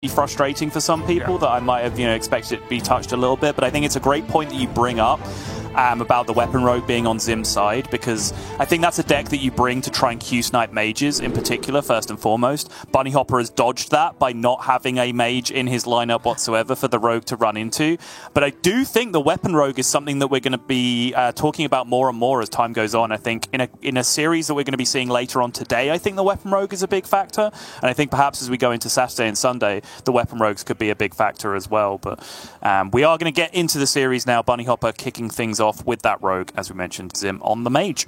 frustrating for some people that I might have, expected it to be touched a little bit. But I think it's a great point that you bring up about the Weapon Rogue being on Zim's side, because I think that's a deck that you bring to try and Q-snipe mages in particular, first and foremost. Bunny Hopper has dodged that by not having a mage in his lineup whatsoever for the Rogue to run into. But I do think the Weapon Rogue is something that we're going to be talking about more and more as time goes on. I think in a series that we're going to be seeing later on today, I think the Weapon Rogue is a big factor. And I think perhaps as we go into Saturday and Sunday, the Weapon Rogues could be a big factor as well. But we are going to get into the series now. Bunny Hopper kicking things off with that Rogue, as we mentioned, Zim on the mage.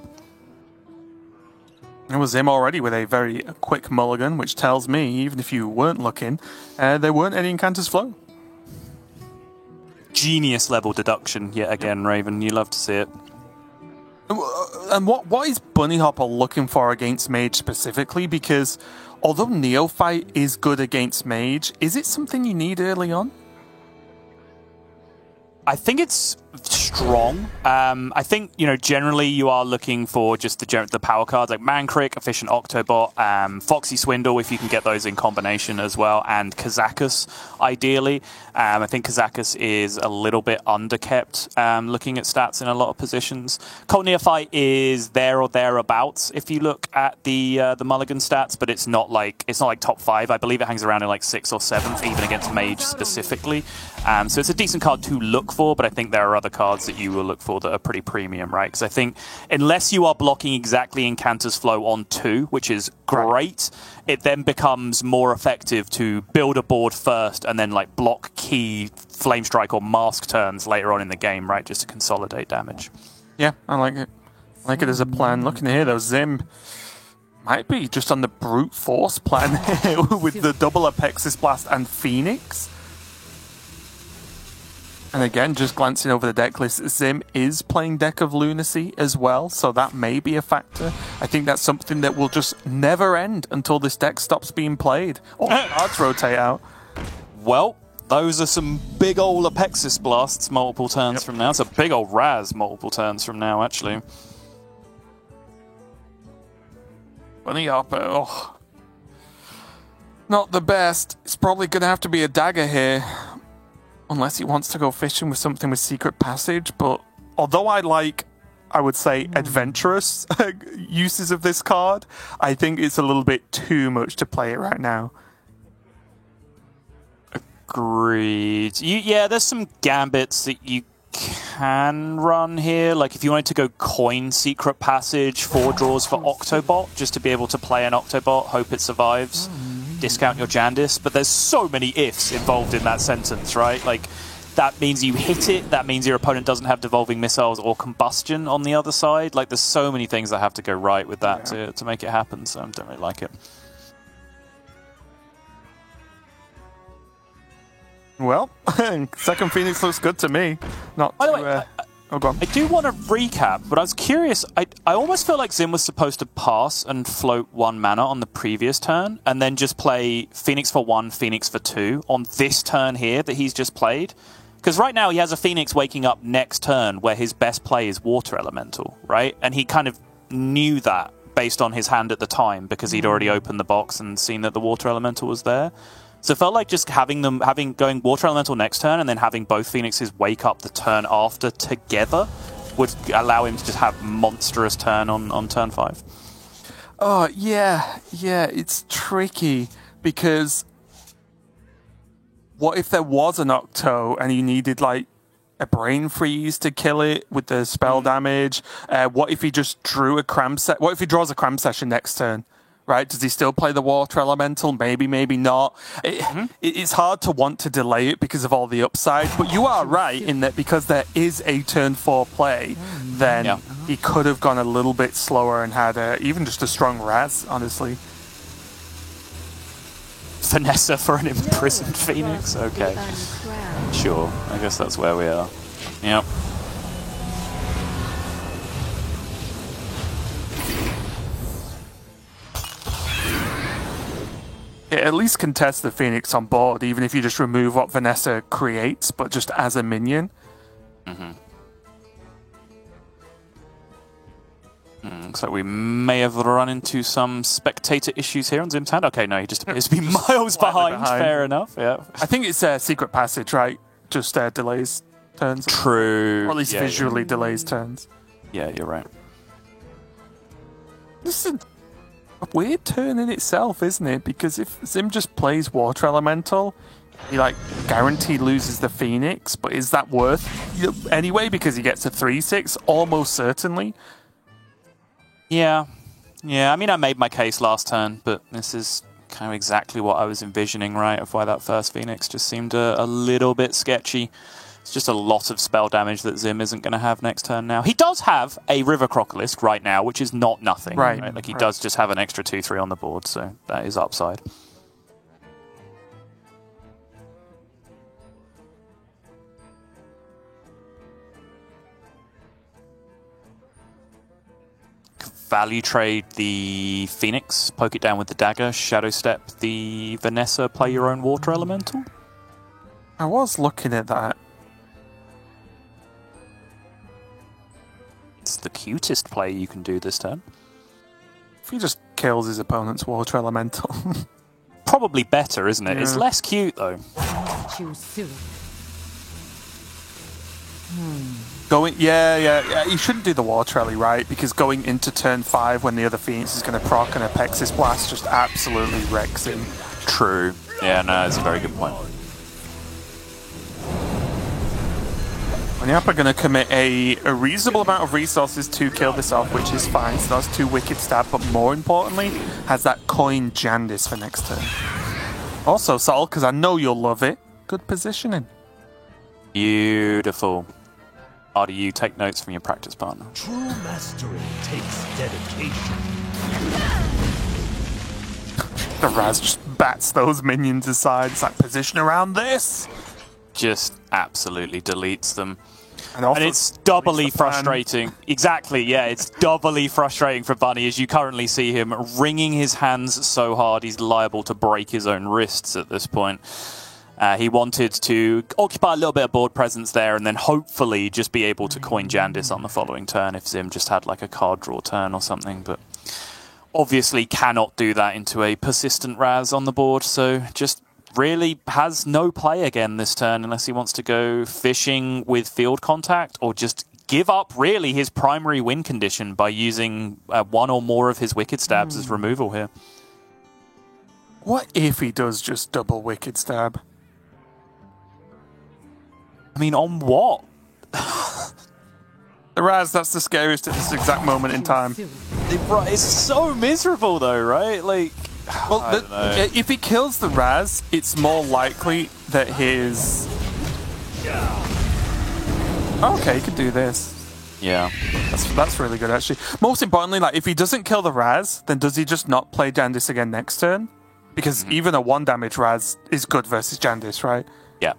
It was Zim already with a very quick mulligan, which tells me, even if you weren't looking, there weren't any Incanter's Flow. Genius level deduction yet again, Raven. You love to see it. And what is Bunny Hopper looking for against Mage specifically? Because although Neophyte is good against Mage, is it something you need early on? I think it's strong. I think, generally you are looking for just the power cards like Mankrik, Efficient Octobot, Foxy Swindle, if you can get those in combination as well, and Kazakus, ideally. I think Kazakus is a little bit underkept looking at stats in a lot of positions. Cult Neophyte is there or thereabouts if you look at the Mulligan stats, but it's not like top 5. I believe it hangs around in like 6th or 7th, even against Mage specifically. So it's a decent card to look for, but I think there are other cards that you will look for that are pretty premium, right? Because I think unless you are blocking exactly Incanter's Flow on 2, which is great, it then becomes more effective to build a board first and then like block key Flame Strike or Mask turns later on in the game, right? Just to consolidate damage. Yeah, I like it. I like it as a plan. Looking here, though, Zim might be just on the brute force plan here with the double Apexis Blast and Phoenix. And again, just glancing over the deck list, Zim is playing Deck of Lunacy as well, so that may be a factor. I think that's something that will just never end until this deck stops being played. Or cards rotate out. Well, those are some big old Apexis Blasts multiple turns from now. It's a big old Raz multiple turns from now, actually. Bunny Hopper, not the best. It's probably going to have to be a dagger here. Unless he wants to go fishing with something with Secret Passage, but although I would say, adventurous uses of this card, I think it's a little bit too much to play it right now. Agreed. Yeah, there's some gambits that you can run here. Like if you wanted to go coin Secret Passage, 4 draws for Octobot, just to be able to play an Octobot, hope it survives. Discount your Jandis, but there's so many ifs involved in that sentence, right? Like, that means you hit it, that means your opponent doesn't have Devolving Missiles or Combustion on the other side. Like, there's so many things that have to go right with that to make it happen, so I don't really like it. Well, second Phoenix looks good to me. Not By the too, way, go on. I do want to recap, but I was curious. I almost feel like Zim was supposed to pass and float 1 mana on the previous turn, and then just play Phoenix for 1, Phoenix for 2 on this turn here that he's just played. Because right now he has a Phoenix waking up next turn where his best play is Water Elemental, right? And he kind of knew that based on his hand at the time because he'd already opened the box and seen that the Water Elemental was there. So it felt like just going Water Elemental next turn and then having both Phoenixes wake up the turn after together would allow him to just have monstrous turn on turn 5. Oh, yeah, it's tricky because what if there was an Octo and you needed like a Brain Freeze to kill it with the spell damage? What if he just drew a Cram Set? What if he draws a Cram Session next turn? Right? Does he still play the Water Elemental? Maybe, maybe not. It's hard to want to delay it because of all the upside, but you are right in that because there is a turn 4 play, then he could have gone a little bit slower and had even just a strong Raz, honestly. Vanessa for an imprisoned Phoenix? Okay. Sure. I guess that's where we are. Yep. It at least contest the Phoenix on board, even if you just remove what Vanessa creates, but just as a minion. Looks like we may have run into some spectator issues here on Zim's hand. Okay, no, he just appears to be miles behind. Fair enough, yeah. I think it's a secret passage, right? Just delays turns. True. Or at least visually delays turns. Yeah, you're right. This is a weird turn in itself, isn't it? Because if Zim just plays Water Elemental, he like guaranteed loses the Phoenix, but is that worth anyway? Because he gets a 3/6, almost certainly. Yeah. I mean, I made my case last turn, but this is kind of exactly what I was envisioning, right? Of why that first Phoenix just seemed a little bit sketchy. It's just a lot of spell damage that Zim isn't going to have next turn now. He does have a River Crocolisk right now, which is not nothing. Right. Like, he does just have an extra 2/3 on the board, so that is upside. Value trade the Phoenix, poke it down with the dagger, shadow step the Vanessa, play your own Water Elemental. I was looking at that. It's the cutest play you can do this turn. If he just kills his opponent's Water Elemental. Probably better, isn't it? Yeah. It's less cute, though. Too soon. You shouldn't do the Water Ellie, right? Because going into turn 5 when the other Phoenix is going to proc and Apexis Blast just absolutely wrecks him. True. Yeah, no, that's a very good point. Onyapa are going to commit a reasonable amount of resources to kill this off, which is fine. So that's 2 Wicked Stab, but more importantly, has that coin Jandis for next turn. Also, Sol, because I know you'll love it, good positioning. Beautiful. How do you take notes from your practice partner? True mastery takes dedication. The Raz just bats those minions aside. It's like, position around this. Just absolutely deletes them. And it's doubly frustrating. Exactly, yeah. It's doubly frustrating for Bunny as you currently see him wringing his hands so hard he's liable to break his own wrists at this point. He wanted to occupy a little bit of board presence there and then hopefully just be able to coin Jandis on the following turn if Zim just had like a card draw turn or something, but obviously cannot do that into a persistent Raz on the board, so just really has no play again this turn unless he wants to go fishing with field contact or just give up really his primary win condition by using one or more of his Wicked Stabs as removal here. What if he does just double Wicked Stab? I mean, on what? The Raz, that's the scariest at this exact moment in time. It's so miserable though, right? Like, Well, I don't know. if he kills the Raz, it's more likely that his... Okay, he could do this. Yeah. That's really good, actually. Most importantly, like, if he doesn't kill the Raz, then does he just not play Jandis again next turn? Because even a 1 damage Raz is good versus Jandis, right? Yeah.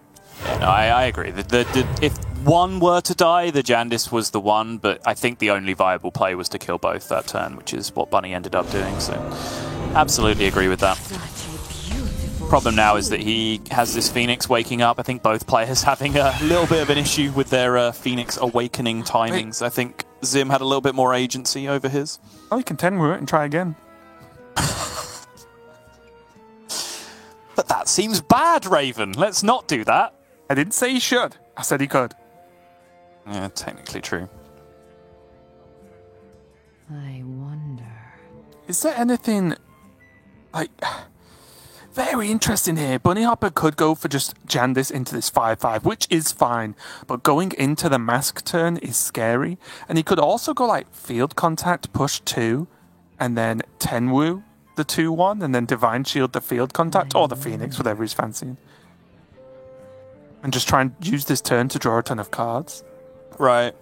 No, I agree. If one were to die, the Jandis was the one, but I think the only viable play was to kill both that turn, which is what Bunny ended up doing, so absolutely agree with that. Problem now is that he has this Phoenix waking up. I think both players having a little bit of an issue with their Phoenix awakening timings. I think Zim had a little bit more agency over his. Oh, you can Tenwu it and try again. But that seems bad, Raven. Let's not do that. I didn't say he should. I said he could. Yeah, technically true. I wonder. Is there anything, like, very interesting here? Bunny Hopper could go for just Jandis into this 5/5, which is fine, but going into the mask turn is scary. And he could also go, like, field contact, push 2, and then Tenwu the 2/1, and then Divine Shield the field contact, or the Phoenix, whatever he's fancying. And just try and use this turn to draw a ton of cards. Right.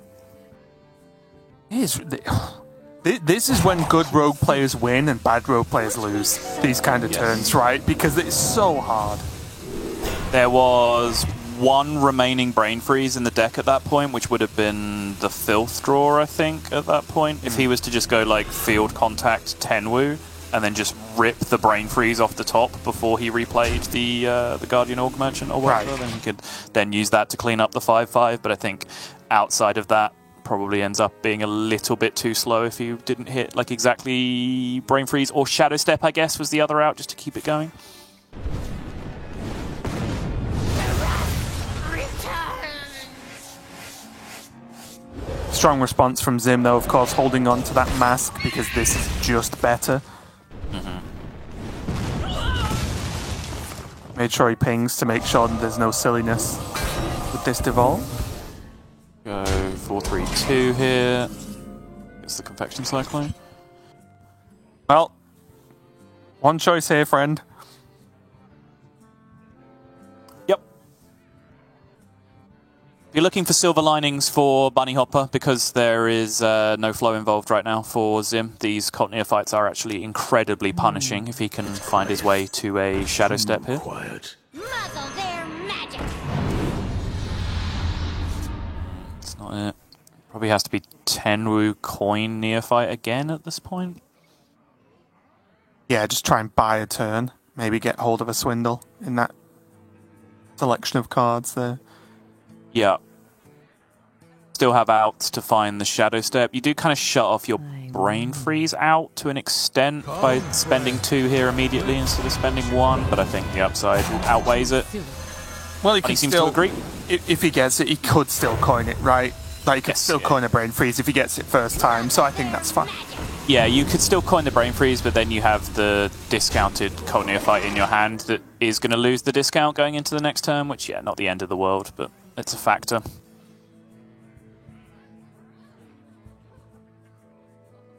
This is when good rogue players win and bad rogue players lose. These kind of turns, right? Because it's so hard. There was one remaining Brain Freeze in the deck at that point, which would have been the Filth draw, I think, at that point. If he was to just go, like, field contact Tenwu, and then just rip the Brain Freeze off the top before he replayed the Guardian Orc Merchant or whatever, then he could then use that to clean up the 5/5. But I think outside of that, probably ends up being a little bit too slow if you didn't hit like exactly Brain Freeze or Shadow Step, I guess, was the other out just to keep it going. Strong response from Zim, though, of course, holding on to that mask because this is just better. Made sure he pings to make sure that there's no silliness with this devolve. Go 4-3-2 here. It's the Confection Cyclone. Well, one choice here, friend. Yep. If you're looking for silver linings for Bunny Hopper, because there is no flow involved right now for Zim, these Cult Neophytes are actually incredibly punishing if he can find his way to a Shadow Step here. Quiet. Muzzle their magic. That's not it. Probably has to be Tenwu Coin Neophyte again at this point. Yeah, just try and buy a turn. Maybe get hold of a Swindle in that selection of cards there. Yeah. Still have outs to find the Shadow Step. You do kind of shut off your Brain Freeze out to an extent by spending 2 here immediately instead of spending 1, but I think the upside outweighs it. Well, he He can seems still to agree. If he gets it, he could still coin it, right? Like, he could Yes, still yeah. coin a Brain Freeze if he gets it first time, so I think that's fine. Yeah, you could still coin the Brain Freeze, but then you have the discounted Cult Neophyte in your hand that is going to lose the discount going into the next turn, which, yeah, not the end of the world, but it's a factor.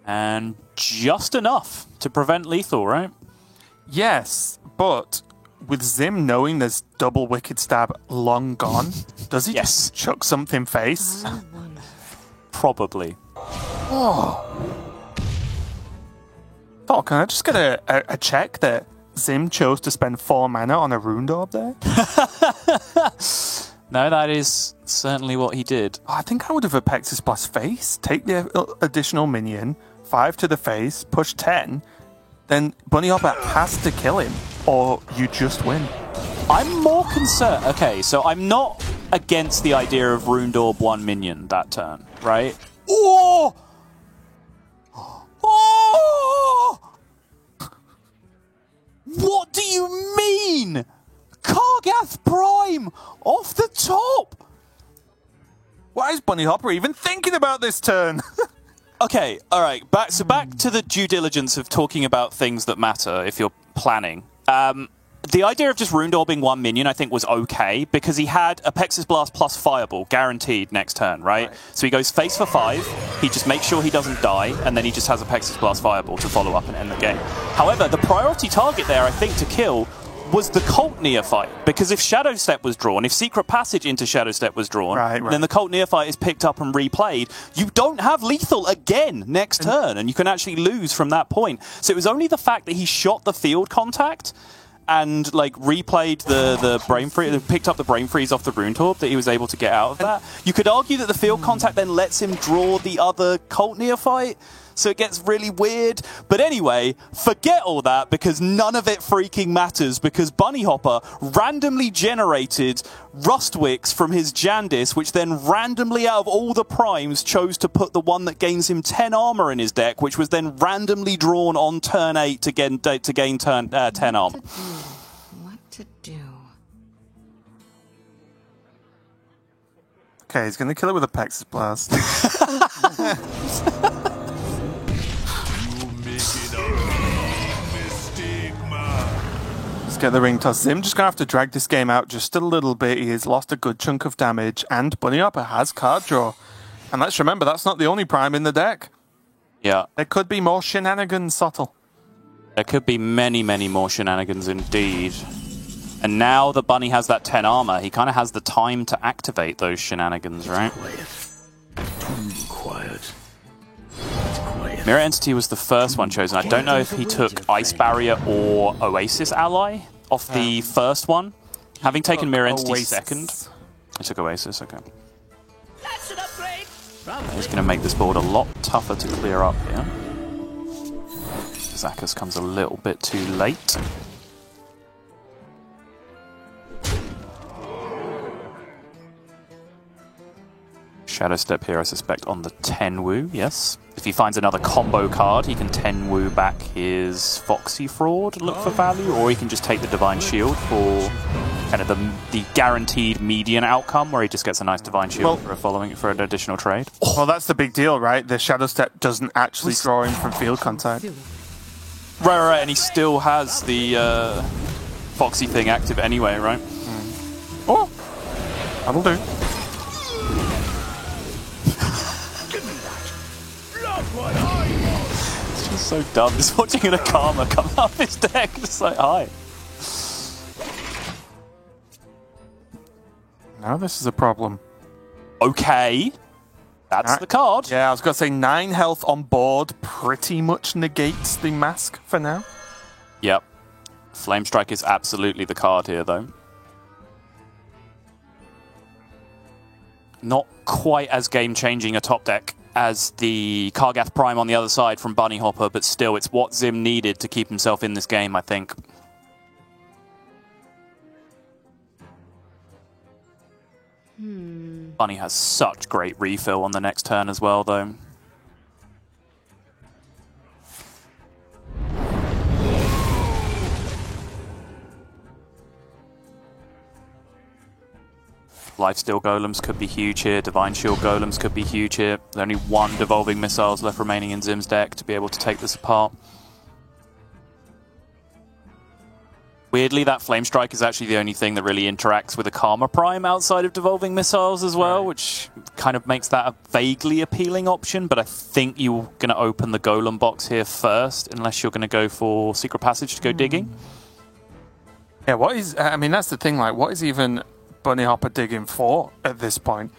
And just enough to prevent lethal, right? Yes, but with Zim knowing there's double Wicked Stab long gone, does he Yes. just chuck something face? Probably. Oh, can I just get a check that Zim chose to spend 4 mana on a Rune Orb there? No, that is certainly what he did. I think I would have Apexis plus face, take the additional minion, 5 to the face, push 10, then Bunny Hopper has to kill him, or you just win. I'm more concerned. Okay, so I'm not against the idea of Rune Orb 1 minion that turn, right? Oh! Oh! What do you mean? Kargath Prime off the top! Why is Bunny Hopper even thinking about this turn? Okay, all right. Back to the due diligence of talking about things that matter if you're planning. The idea of just Rune Orbing 1 minion, I think, was okay because he had Apexis Blast plus Fireball guaranteed next turn, right? So he goes face for 5. He just makes sure he doesn't die, and then he just has Apexis Blast Fireball to follow up and end the game. However, the priority target there, I think, to kill was the Cult Neophyte, because if Shadow Step was drawn, if Secret Passage into Shadow Step was drawn, then the Cult Neophyte is picked up and replayed. You don't have lethal again next turn, and you can actually lose from that point. So it was only the fact that he shot the field contact and like replayed the Brain Freeze, picked up the Brain Freeze off the Rune Orb that he was able to get out of that. You could argue that the field contact then lets him draw the other Cult Neophyte, so it gets really weird. But anyway, forget all that because none of it freaking matters because Bunny Hopper randomly generated Rustwicks from his Jandis, which then randomly out of all the primes chose to put the one that gains him 10 armor in his deck, which was then randomly drawn on turn 8 to gain 10 armor. What to do? Okay, he's going to kill it with a Apexis Blast. Let's get the ring toss. Zim just going to have to drag this game out just a little bit. He has lost a good chunk of damage, and Bunny Hopper has card draw. And let's remember, that's not the only prime in the deck. Yeah. There could be more shenanigans, Subtle. There could be many, many more shenanigans indeed. And now that Bunny has that 10 armor, he kind of has the time to activate those shenanigans, right? Too quiet. Mirror Entity was the first one chosen. I don't know if he took Ice Barrier or Oasis Ally off the first one. Having taken Mirror Entity second. I took Oasis, okay. That's an upgrade. He's going to make this board a lot tougher to clear up here. Zakas comes a little bit too late. Shadow Step here, I suspect, on the Tenwu, yes. If he finds another combo card, he can Tenwu back his Foxy Fraud, look for value, or he can just take the Divine Shield for kind of the guaranteed median outcome, where he just gets a nice Divine Shield for an additional trade. Well, that's the big deal, right? The Shadow Step doesn't actually draw him from field contact. Right, and he still has the Foxy thing active anyway, right? Oh, that'll do. It's just so dumb, just watching a Karma come out of his deck, just like, hi. Now this is a problem. Okay. That's the card. Yeah, I was going to say 9 health on board pretty much negates the mask for now. Yep. Flame Strike is absolutely the card here, though. Not quite as game-changing a top deck as the Kargath Prime on the other side from Bunny Hopper, but still, it's what Zim needed to keep himself in this game, I think. Bunny has such great refill on the next turn as well, though. Lifesteal Golems could be huge here. Divine Shield Golems could be huge here. There's only 1 Devolving Missiles left remaining in Zim's deck to be able to take this apart. Weirdly, that Flame Strike is actually the only thing that really interacts with a Karma Prime outside of Devolving Missiles as well, which kind of makes that a vaguely appealing option, but I think you're going to open the Golem box here first, unless you're going to go for Secret Passage to go digging. Yeah, what is... I mean, that's the thing, like, what is even Bunny Hopper digging for at this point?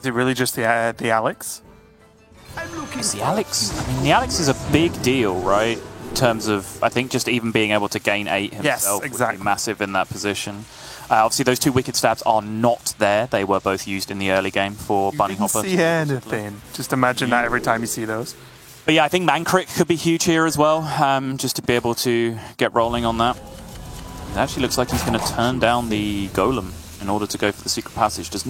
Is it really just the Alex? It's the Alex. I mean, the Alex is a big deal, right? In terms of, I think, just even being able to gain 8 himself would be massive in that position. Obviously, those 2 Wicked Stabs are not there. They were both used in the early game for Bunny Hopper. See anything. Just imagine that every time you see those. But yeah, I think Mankrik could be huge here as well, just to be able to get rolling on that. It actually looks like he's going to turn down the Golem in order to go for the Secret Passage. Does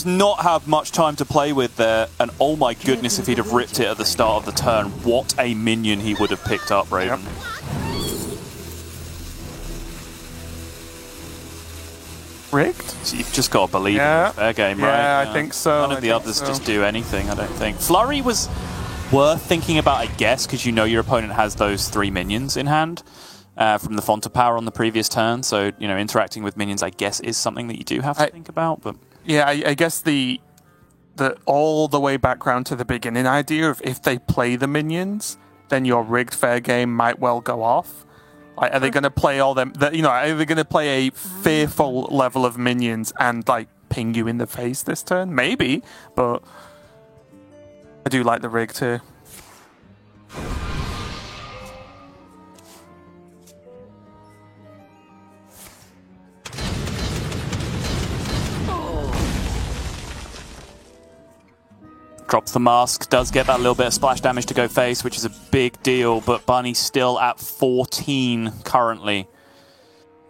not have much time to play with there, and oh my goodness, if he'd have ripped it at the start of the turn, what a minion he would have picked up, Raven. Yep. Rigged? So you've just got to believe in fair game, right? Yeah, I think so. None of the others just do anything, I don't think. Flurry was worth thinking about, I guess, because you know your opponent has those 3 minions in hand from the Font of Power on the previous turn, so you know interacting with minions, I guess, is something that you do have to think about, but... Yeah, I guess the all the way back round to the beginning idea of if they play the minions, then your rigged fair game might well go off. Like, are they going to play all them? Are they going to play a fearful level of minions and like ping you in the face this turn? Maybe, but I do like the rigged here. Drops the mask, does get that little bit of splash damage to go face, which is a big deal, but Bunny's still at 14 currently.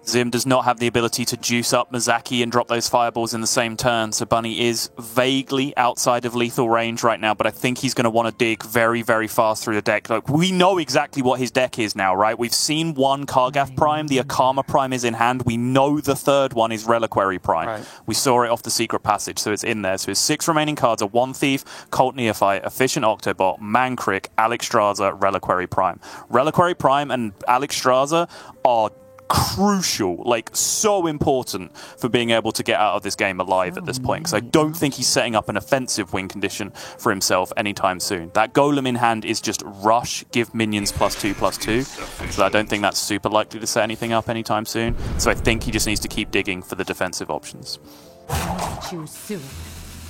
Zim does not have the ability to juice up Mizaki and drop those fireballs in the same turn, so Bunny is vaguely outside of lethal range right now, but I think he's going to want to dig very, very fast through the deck. Like, we know exactly what his deck is now, right? We've seen 1 Kargath Prime, the Akama Prime is in hand, we know the 3rd one is Reliquary Prime. Right. We saw it off the Secret Passage, so it's in there. So his 6 remaining cards are 1 Thief, Cult Neophyte, Efficient Octobot, Mankrik, Alexstrasza, Reliquary Prime. Reliquary Prime and Alexstrasza are crucial, like so important for being able to get out of this game alive at this point, because I don't think he's setting up an offensive win condition for himself anytime soon. That Golem in hand is just rush, give minions +2/+2, so I don't think that's super likely to set anything up anytime soon, so I think he just needs to keep digging for the defensive options.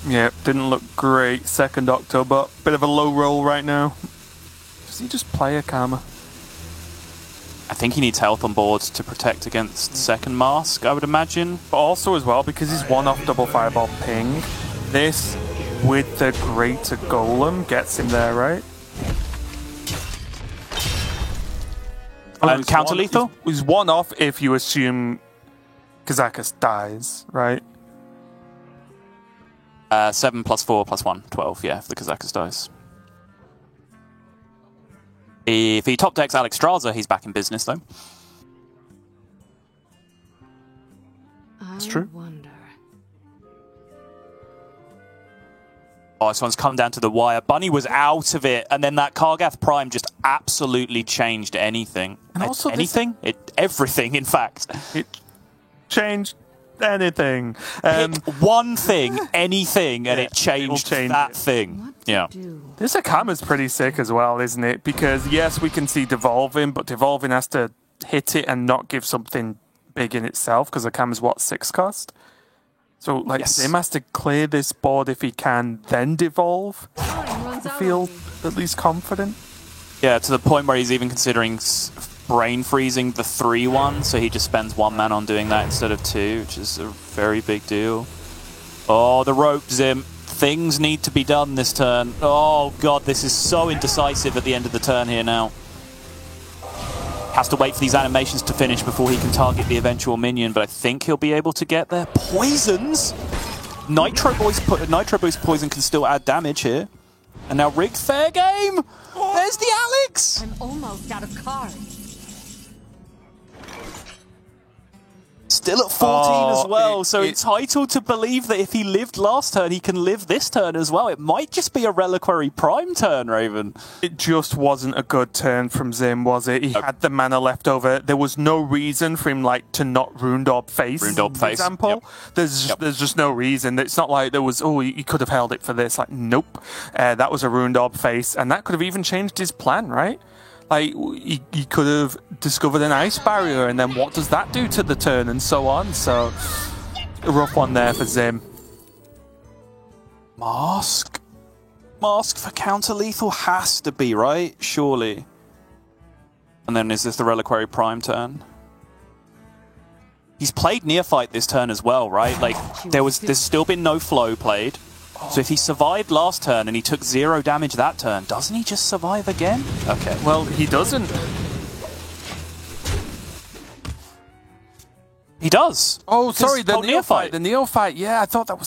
Yeah, didn't look great. 2nd Octobot, bit of a low roll right now. Does he just play a Karma? I think he needs health on board to protect against 2nd Mask, I would imagine. But also as well, because he's 1 off double fireball ping, this, with the greater Golem, gets him there, right? Counter lethal? He's 1 off if you assume Kazakus dies, right? 7 plus 4 plus 1, 12, yeah, for the Kazakus dice. If he top decks Alex Straza, he's back in business, though. That's true. Wonder. Oh, this one's come down to the wire. Bunny was out of it, and then that Kargath Prime just absolutely changed anything. And also anything? Everything, in fact. It changed anything. Hit one thing, anything, and Yeah, it changed change that it. thing. What to Yeah. do? This Akama's pretty sick as well, isn't it? Because, yes, we can see Devolving, but Devolving has to hit it and not give something big in itself, because Akama's, what, 6 cost? So, like, Yes. Zim has to clear this board if he can, then Devolve. Time runs I out feel on me. at least confident. Yeah, to the point where he's even considering brain freezing the 3-1, so he just spends 1 mana on doing that instead of 2, which is a very big deal. Oh, the rope, Zim. Things need to be done this turn. Oh, God, this is so indecisive at the end of the turn here now. Has to wait for these animations to finish before he can target the eventual minion, but I think he'll be able to get there. Poisons! Nitro Boost Poison can still add damage here. And now Rigged Fair Game! There's the Alex! I'm almost out of cards. Still at 14 as well, so it- entitled to believe that if he lived last turn, he can live this turn as well. It might just be a Reliquary Prime turn, Raven. It just wasn't a good turn from Zim, was it? He had the mana left over. There was no reason for him like to not Runed Orb Face. Runed Orb for Face, example. yep. There's just no reason. It's not like there was, oh, he could have held it for this. Like, nope. That was a Runed Orb Face, and that could have even changed his plan, right? Like, he could have discovered an ice barrier, and then what does that do to the turn, and so on. So, a rough one there for Zim. Mask? Mask for counter-lethal has to be, right? Surely. And then is this the Reliquary Prime turn? He's played Neophyte this turn as well, right? Like, there's still been no flow played. So if he survived last turn and he took 0 damage that turn, doesn't he just survive again? Okay. Well, he doesn't. He does. Oh, sorry, the called Neophyte. The Neophyte, yeah, I thought it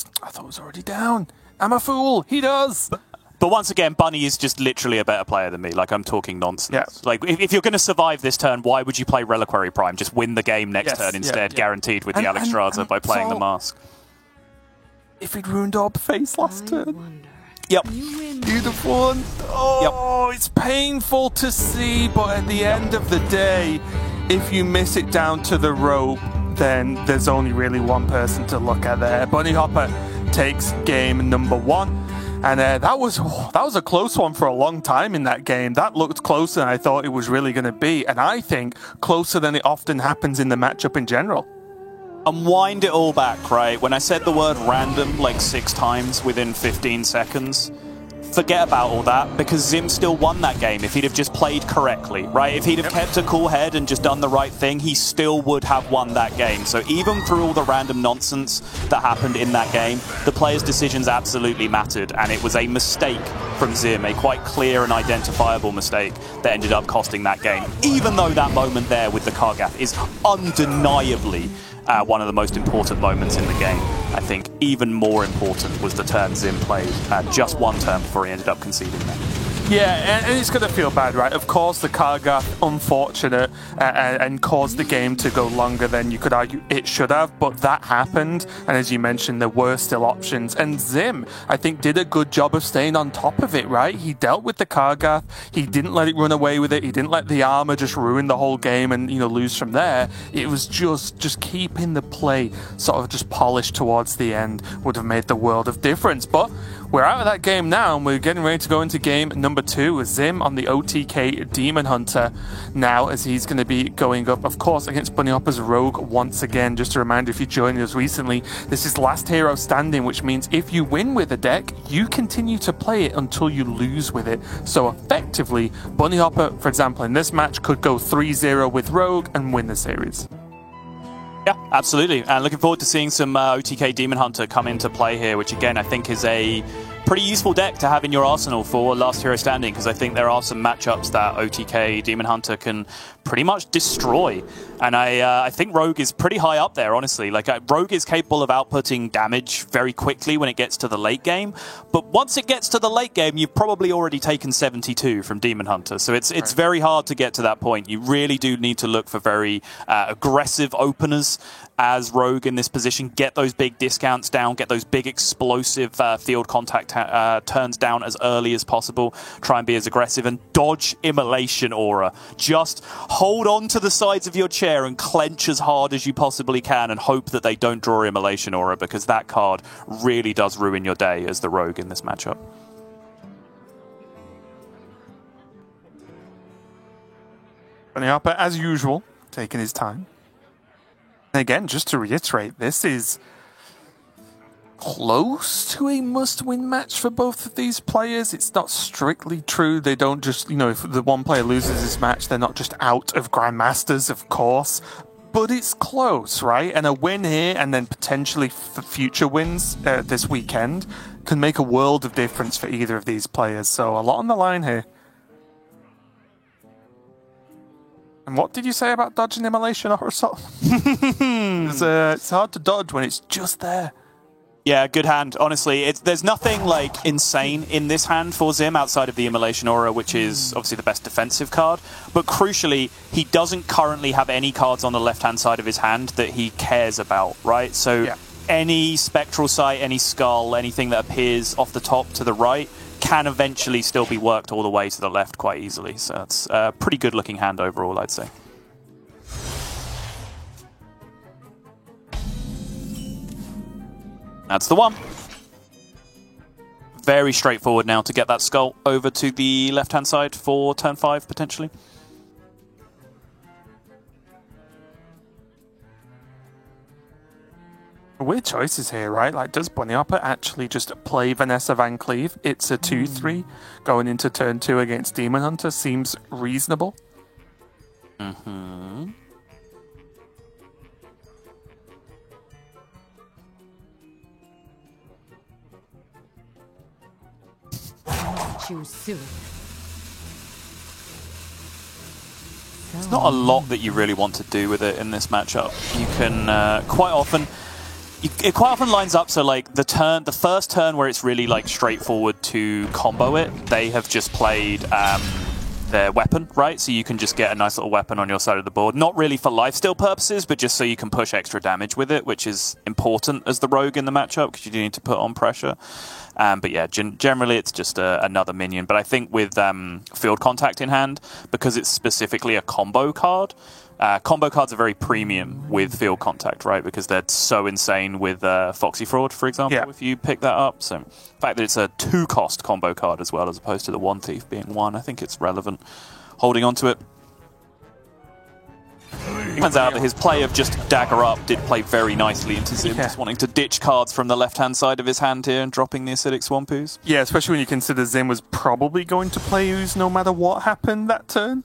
was already down. I'm a fool. He does. But once again, Bunny is just literally a better player than me. Like, I'm talking nonsense. Yeah. Like, if you're going to survive this turn, why would you play Reliquary Prime? Just win the game next Yes, turn instead, yeah. guaranteed with And- the Alex and- Straza and by playing the so- Mask. If he'd Runed Orb Face last I turn. wonder. Yep. You win. Beautiful. Oh, It's painful to see, but at the end of the day, if you miss it down to the rope, then there's only really one person to look at there. Bunny Hopper takes game number 1. And that was a close one for a long time in that game. That looked closer than I thought it was really going to be. And I think closer than it often happens in the matchup in general. And wind it all back, right? When I said the word random like 6 times within 15 seconds, forget about all that, because Zim still won that game if he'd have just played correctly, right? If he'd have kept a cool head and just done the right thing, he still would have won that game. So even through all the random nonsense that happened in that game, the players' decisions absolutely mattered, and it was a mistake from Zim, a quite clear and identifiable mistake that ended up costing that game. Even though that moment there with the Kargath is undeniably one of the most important moments in the game. I think even more important was the turn Zim played, just 1 turn before he ended up conceding that. Yeah, and it's going to feel bad, right? Of course, the Kargath, unfortunate, and caused the game to go longer than you could argue it should have, but that happened, and as you mentioned, there were still options, and Zim, I think, did a good job of staying on top of it, right? He dealt with the Kargath, he didn't let it run away with it, he didn't let the armor just ruin the whole game and, lose from there. It was just keeping the play sort of just polished towards the end would have made the world of difference, but we're out of that game now, and we're getting ready to go into game number 2 with Zim on the OTK Demon Hunter now, as he's going to be going up, of course, against Bunny Hopper's Rogue once again. Just a reminder, if you joined us recently, this is last hero standing, which means if you win with a deck, you continue to play it until you lose with it. So effectively, Bunny Hopper, for example, in this match, could go 3-0 with Rogue and win the series. Yeah, absolutely. And looking forward to seeing some OTK Demon Hunter come into play here, which again I think is a pretty useful deck to have in your arsenal for Last Hero Standing, because I think there are some matchups that OTK Demon Hunter can pretty much destroy. And I think Rogue is pretty high up there, honestly. Like, Rogue is capable of outputting damage very quickly when it gets to the late game. But once it gets to the late game, you've probably already taken 72 from Demon Hunter. So it's very hard to get to that point. You really do need to look for very aggressive openers as Rogue in this position. Get those big discounts down, get those big explosive field contact turns down as early as possible. Try and be as aggressive and dodge Immolation Aura. Just hold on to the sides of your chair and clench as hard as you possibly can and hope that they don't draw Immolation Aura, because that card really does ruin your day as the Rogue in this matchup. Bunnyhopper, as usual, taking his time. And again, just to reiterate, this is close to a must-win match for both of these players. It's not strictly true. They don't just, you know, if the one player loses this match, they're not just out of Grandmasters, of course. But it's close, right? And a win here, and then potentially for future wins this weekend, can make a world of difference for either of these players. So a lot on the line here. And what did you say about dodging Immolation or something? It's hard to dodge when it's just there. Yeah, good hand. Honestly, there's nothing like insane in this hand for Zim outside of the Immolation Aura, which is obviously the best defensive card. But crucially, he doesn't currently have any cards on the left-hand side of his hand that he cares about, right? So any Spectral Sight, any Skull, anything that appears off the top to the right can eventually still be worked all the way to the left quite easily. So it's a pretty good-looking hand overall, I'd say. That's the one. Very straightforward now to get that Skull over to the left-hand side for turn 5, potentially. Weird choices here, right? Like, does Bunnyhopper actually just play Vanessa Van Cleave? It's a 2-3. Going into turn 2 against Demon Hunter seems reasonable. Too soon. There's not a lot that you really want to do with it in this matchup. You can quite often... It quite often lines up so like the first turn where it's really like straightforward to combo it, they have just played their weapon, right? So you can just get a nice little weapon on your side of the board. Not really for lifesteal purposes, but just so you can push extra damage with it, which is important as the Rogue in the matchup because you do need to put on pressure. But yeah, generally it's just another minion. But I think with Field Contact in hand, because it's specifically a combo card, combo cards are very premium with Field Contact, right? Because they're so insane with Foxy Fraud, for example, if you pick that up. So the fact that it's a 2-cost combo card as well, as opposed to the 1 Thief being 1, I think it's relevant. Holding on to it. Turns out that his play of just Dagger Up did play very nicely into Zim, just wanting to ditch cards from the left-hand side of his hand here and dropping the Acidic Swamp Ooze. Yeah, especially when you consider Zim was probably going to play Ooze no matter what happened that turn.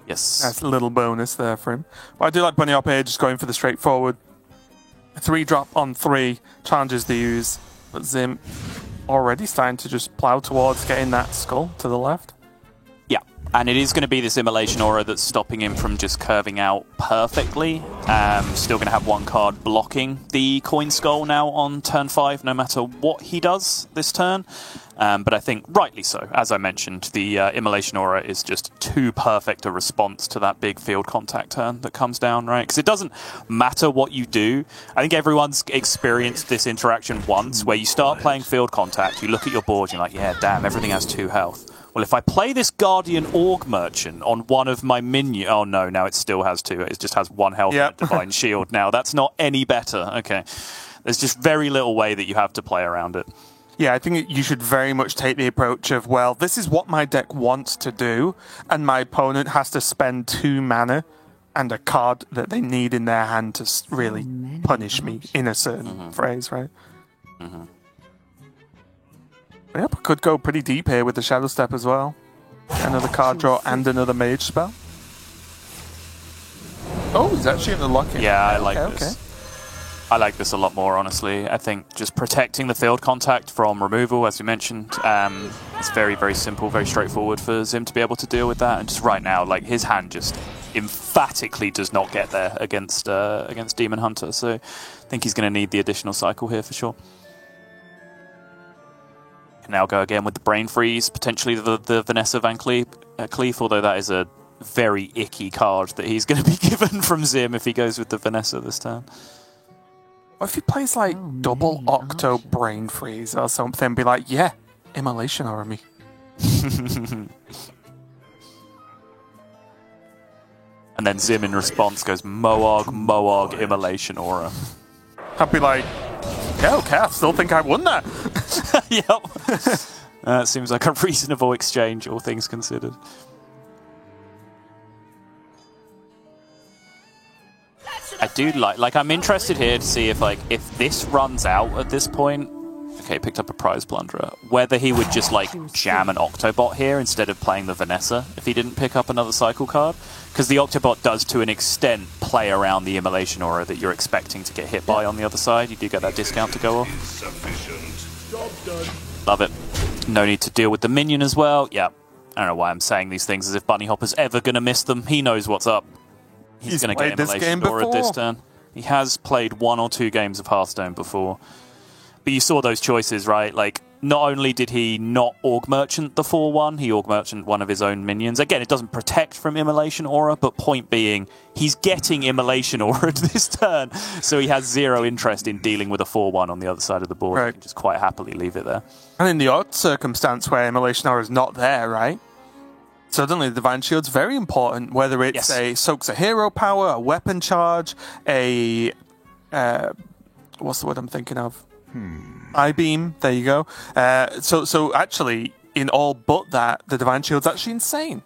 Yes. That's a little bonus there for him. But I do like Bunnyhopper here just going for the straightforward. 3-drop on 3, challenges the Ooze. But Zim already starting to just plow towards getting that Skull to the left. Yeah, and it is going to be this Immolation Aura that's stopping him from just curving out perfectly. Still going to have one card blocking the Coin Skull now on turn 5, no matter what he does this turn. But I think rightly so. As I mentioned, the Immolation Aura is just too perfect a response to that big Field Contact turn that comes down, right? Because it doesn't matter what you do. I think everyone's experienced this interaction once where you start playing Field Contact, you look at your board, you're like, yeah, damn, everything has 2 health. Well, if I play this Guardian Org Merchant on one of my minions... Oh, no, now it still has 2. It just has 1 health and a Divine Shield now. That's not any better. Okay. There's just very little way that you have to play around it. Yeah, I think you should very much take the approach of, well, this is what my deck wants to do, and my opponent has to spend 2 mana and a card that they need in their hand to really punish me in a certain phrase, right? Yep, could go pretty deep here with the Shadow Step as well. Another card draw and another Mage spell. Oh, he's actually in the lock-in. Yeah, I like this. I like this a lot more, honestly. I think just protecting the field contact from removal, as we mentioned, it's very, very simple, very straightforward for Zim to be able to deal with that. And just right now, like, his hand just emphatically does not get there against Demon Hunter. So I think he's going to need the additional cycle here for sure. Can now go again with the Brain Freeze, potentially the Vanessa Van Cleef, although that is a very icky card that he's going to be given from Zim if he goes with the Vanessa this turn. What if he plays like double Octo Brain Freeze or something? Be like, yeah, Immolation Aura me. And then Zim in response goes Moog, Immolation Aura. I'd be like, yeah, okay, I still think I won that. Yep. That seems like a reasonable exchange, all things considered. I do like I'm interested here to see if this runs out at this point. Okay, picked up a Prize Plunderer. Whether he would just jam an Octobot here instead of playing the Vanessa if he didn't pick up another cycle card. Because the Octobot does to an extent play around the Immolation Aura that you're expecting to get hit by on the other side. You do get that discount to go off. Love it. No need to deal with the minion as well. Yeah. I don't know why I'm saying these things as if Bunny Hopper's ever going to miss them. He knows what's up. He's going to get Immolation Aura this turn. He has played 1 or 2 games of Hearthstone before. But you saw those choices, right? Like, not only did he not Org Merchant the 4-1, he Org Merchant one of his own minions. Again, it doesn't protect from Immolation Aura, but point being, he's getting Immolation Aura this turn, so he has 0 interest in dealing with a 4-1 on the other side of the board. Right. He can just quite happily leave it there. And in the odd circumstance where Immolation Aura is not there, right? Suddenly, the Divine Shield's very important, whether it's a Soaks a Hero Power, a Weapon Charge, a... what's the word I'm thinking of? I-Beam, there you go. So actually, in all but that, the Divine Shield's actually insane.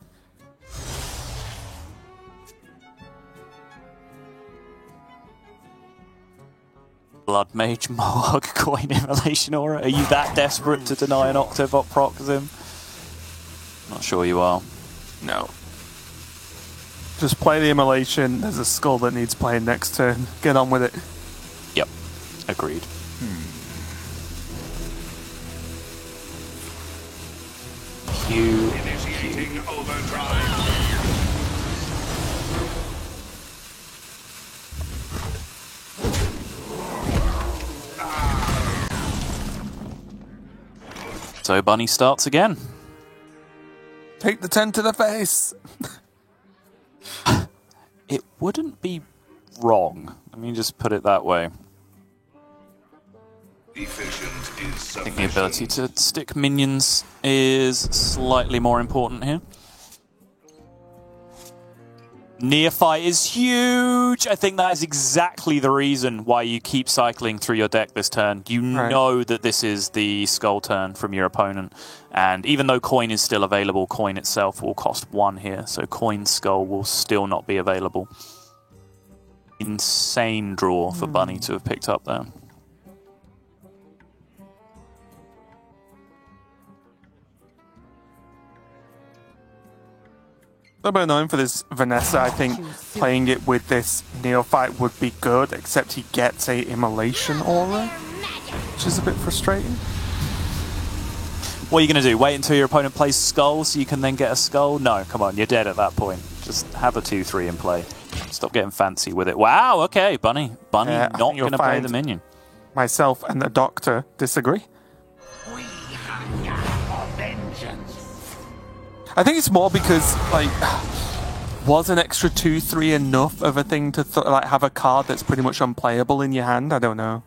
Blood Mage, Moog, Coin, Immolation Aura. Are you that desperate to deny an Octobot proc, Zim? Not sure you are. No. Just play the Immolation. There's a skull that needs playing next turn. Get on with it. Yep. Agreed. Initiating overdrive. So Bunny starts again. Take the 10 to the face. It wouldn't be wrong. Let me just put it that way. Efficient is I think the ability to stick minions is slightly more important here. Neophyte is huge! I think that is exactly the reason why you keep cycling through your deck this turn. You know that this is the Skull turn from your opponent. And even though Coin is still available, Coin itself will cost 1 here. So Coin Skull will still not be available. Insane draw for Bunny to have picked up there. A little bit annoying for this Vanessa. I think playing it with this Neophyte would be good, except he gets a Immolation Aura, which is a bit frustrating. What are you going to do? Wait until your opponent plays Skull so you can then get a Skull? No, come on, you're dead at that point. Just have a 2-3 in play. Stop getting fancy with it. Wow, okay, Bunny. Bunny not going to play the minion. Myself and the Doctor disagree. I think it's more because, like, was an extra 2-3 enough of a thing to have a card that's pretty much unplayable in your hand? I don't know.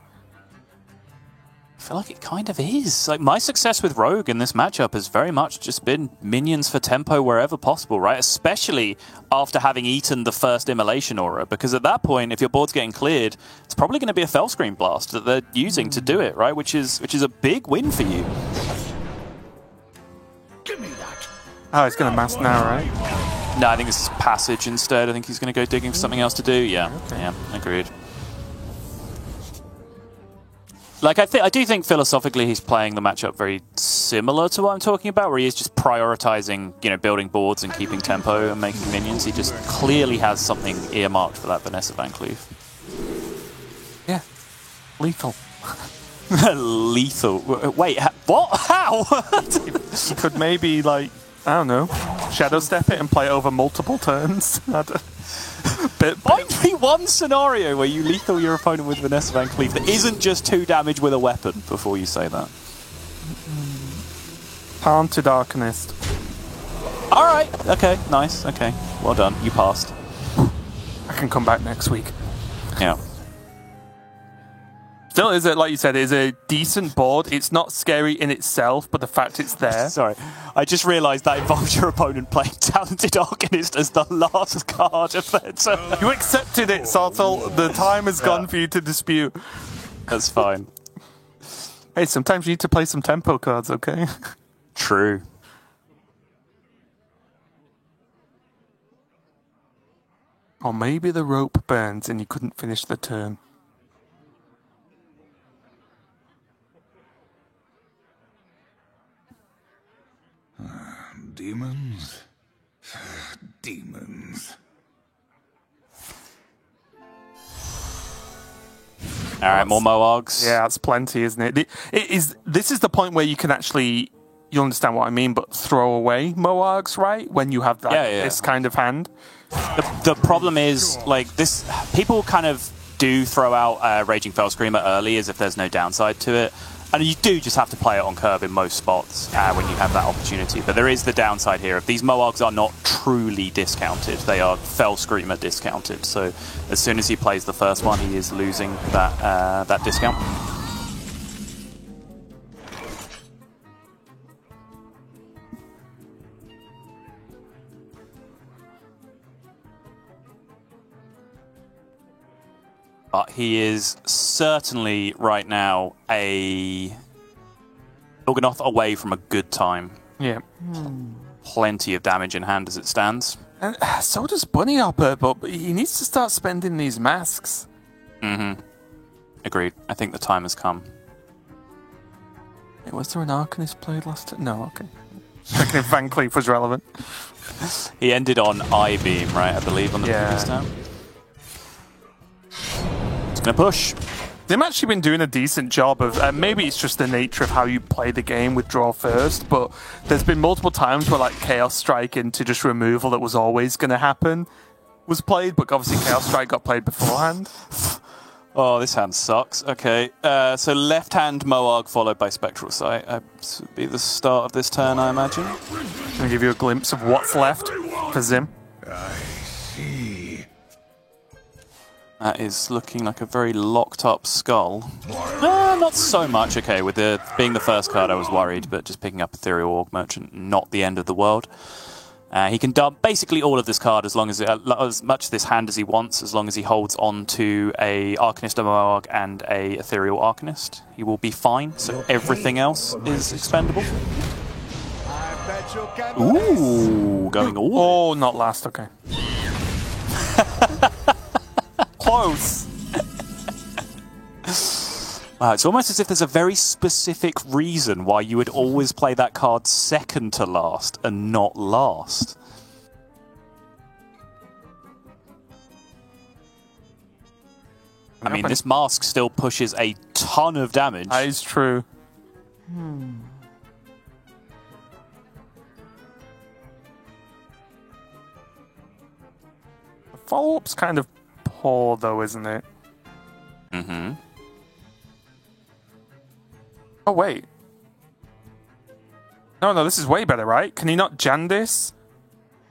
I feel like it kind of is. Like, my success with Rogue in this matchup has very much just been minions for tempo wherever possible, right? Especially after having eaten the first Immolation Aura, because at that point, if your board's getting cleared, it's probably going to be a Fellscream Blast that they're using to do it, right? Which is a big win for you. Oh, he's going to mass now, right? No, I think this is Passage instead. I think he's going to go digging for something else to do. Yeah, yeah, agreed. Like, I do think philosophically he's playing the matchup very similar to what I'm talking about, where he is just prioritizing, you know, building boards and keeping tempo and making minions. He just clearly has something earmarked for that Vanessa Van Cleef. Yeah. Lethal. Lethal. Wait, what? How? You could maybe, like, I don't know, shadow step it and play it over multiple turns. Find me one scenario where you lethal your opponent with Vanessa Van Cleef that isn't just 2 damage with a weapon before you say that. Haunted Arcanist. Alright, okay, nice, okay. Well done, you passed. I can come back next week. Yeah. Still, is it, like you said, is a decent board. It's not scary in itself, but the fact it's there. Sorry, I just realised that involves your opponent playing Talented Arcanist as the last card of their turn. You accepted it, Sartel. The time has gone for you to dispute. That's fine. Hey, sometimes you need to play some tempo cards, okay? True. Or maybe the rope burns and you couldn't finish the turn. Demons? Demons. Alright, more Moargs. Yeah, that's plenty, isn't it? This is the point where you can actually, you'll understand what I mean, but throw away Moargs, right? When you have that, this kind of hand. The problem is, like, this, people kind of do throw out Raging Fell Screamer early as if there's no downside to it. And you do just have to play it on curve in most spots when you have that opportunity. But there is the downside here. If these Moargs are not truly discounted, they are Fell Screamer discounted. So as soon as he plays the first one, he is losing that discount. But he is certainly, right now, a Il'gynoth away from a good time. Yeah. Plenty of damage in hand as it stands. And so does Bunny Hopper, but he needs to start spending these masks. Mm-hmm. Agreed. I think the time has come. Wait, was there an Arcanist played last time? No, okay. Checking if Van Cleef was relevant. He ended on I-Beam, right, I believe, on the previous time. It's going to push. They've actually been doing a decent job of, maybe it's just the nature of how you play the game with draw first, but there's been multiple times where, like, Chaos Strike into just removal that was always going to happen was played, but obviously Chaos Strike got played beforehand. Oh, this hand sucks. Okay, so left hand Moarg followed by Spectral Sight. This would be the start of this turn, I imagine. I'm going to give you a glimpse of what's left for Zim. I see. That is looking like a very locked up skull. Not so much. Okay, with the being the first card, I was worried, but just picking up Ethereal Org Merchant, not the end of the world. He can dump basically all of this card as long as much of this hand as he wants, as long as he holds on to a Arcanist, a Moarg, and a Ethereal Arcanist. He will be fine. So everything else is expendable. Ooh, going all. Oh, not last. Okay. Close. Wow, it's almost as if there's a very specific reason why you would always play that card second to last and not last. I mean, this mask still pushes a ton of damage. That is true. The follow-up's kind of poor, though, isn't it? Mm-hmm. Oh, wait. No, this is way better, right? Can he not Jandis?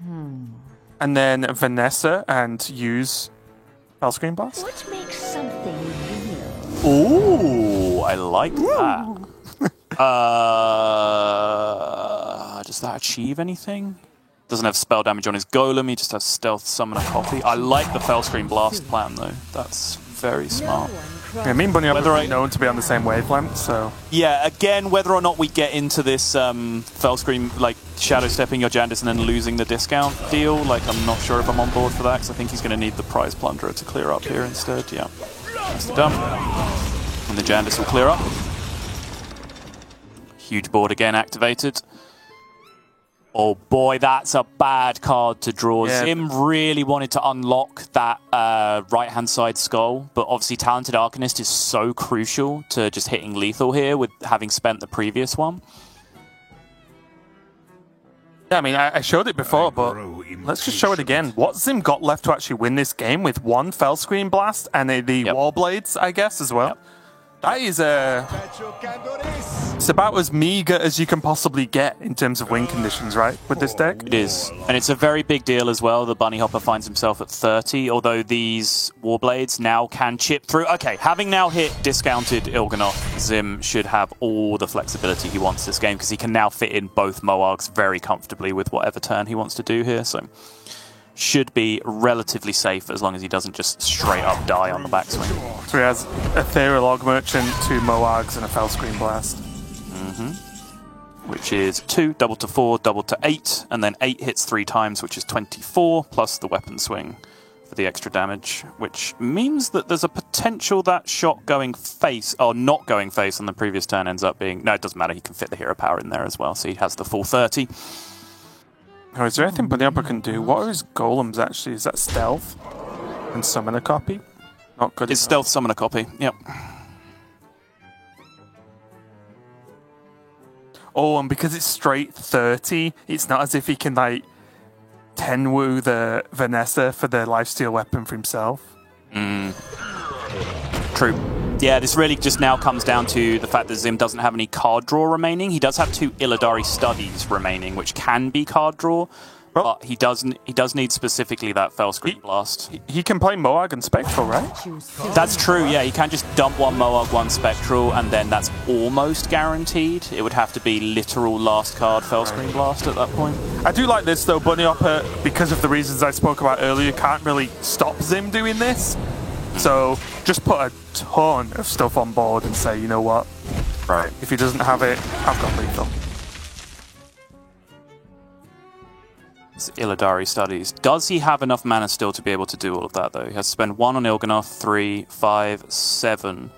And then Vanessa and use Hellscream Blast? What makes something real? Ooh, I like that. Does that achieve anything? Doesn't have spell damage on his golem, he just has stealth summon a copy. I like the Fellscream Blast plan, though. That's very smart. Yeah, me and Bunny are known to be on the same wavelength, so... Yeah, again, whether or not we get into this Fellscream, like, shadow stepping your Jandis and then losing the discount deal, like, I'm not sure if I'm on board for that, because I think he's going to need the Prize Plunderer to clear up here instead, yeah. That's the dump. And the Jandis will clear up. Huge board again activated. Oh boy, that's a bad card to draw. Yeah. Zim really wanted to unlock that right-hand side skull, but obviously Talented Arcanist is so crucial to just hitting lethal here with having spent the previous one. Yeah, I mean, I showed it before, but let's just show it again. What Zim got left to actually win this game with one Fell Screen Blast and the Warblades, I guess, as well? Yep. That is it's about as meager as you can possibly get in terms of win conditions, right, with this deck? It is. And it's a very big deal as well. The Bunny Hopper finds himself at 30, although these Warblades now can chip through. Okay, having now hit discounted Il'gynoth, Zim should have all the flexibility he wants this game because he can now fit in both Moargs very comfortably with whatever turn he wants to do here. So should be relatively safe as long as he doesn't just straight up die on the backswing. So he has Ethereal Log Merchant, 2 Moargs, and a Fell Screen Blast. Which is 2, double to 4, double to 8, and then 8 hits 3 times, which is 24, plus the weapon swing for the extra damage, which means that there's a potential that shot going face, or not going face on the previous turn ends up being... No, it doesn't matter, he can fit the hero power in there as well, so he has the full 30. Oh, is there anything Bunny Hopper can do? What are his golems, actually? Is that stealth? And summon a copy? Not good. It's stealth, summon a copy, yep. Oh, and because it's straight 30, it's not as if he can, like, Tenwu the Vanessa for the lifesteal weapon for himself. True. Yeah, this really just now comes down to the fact that Zim doesn't have any card draw remaining. He does have 2 Illidari Studies remaining, which can be card draw, but he does need specifically that Fell Screen Blast. He can play Moarg and Spectral, right? That's true, yeah. He can just dump 1 Moarg, 1 Spectral, and then that's almost guaranteed. It would have to be literal last card Fell Screen Blast at that point. I do like this, though. Bunny Hopper, because of the reasons I spoke about earlier, can't really stop Zim doing this. So just put a ton of stuff on board and say, you know what? Right. If he doesn't have it, I've got lethal. It's Illidari Studies. Does he have enough mana still to be able to do all of that, though? He has to spend 1 on Il'gynoth, 3, 5, 7,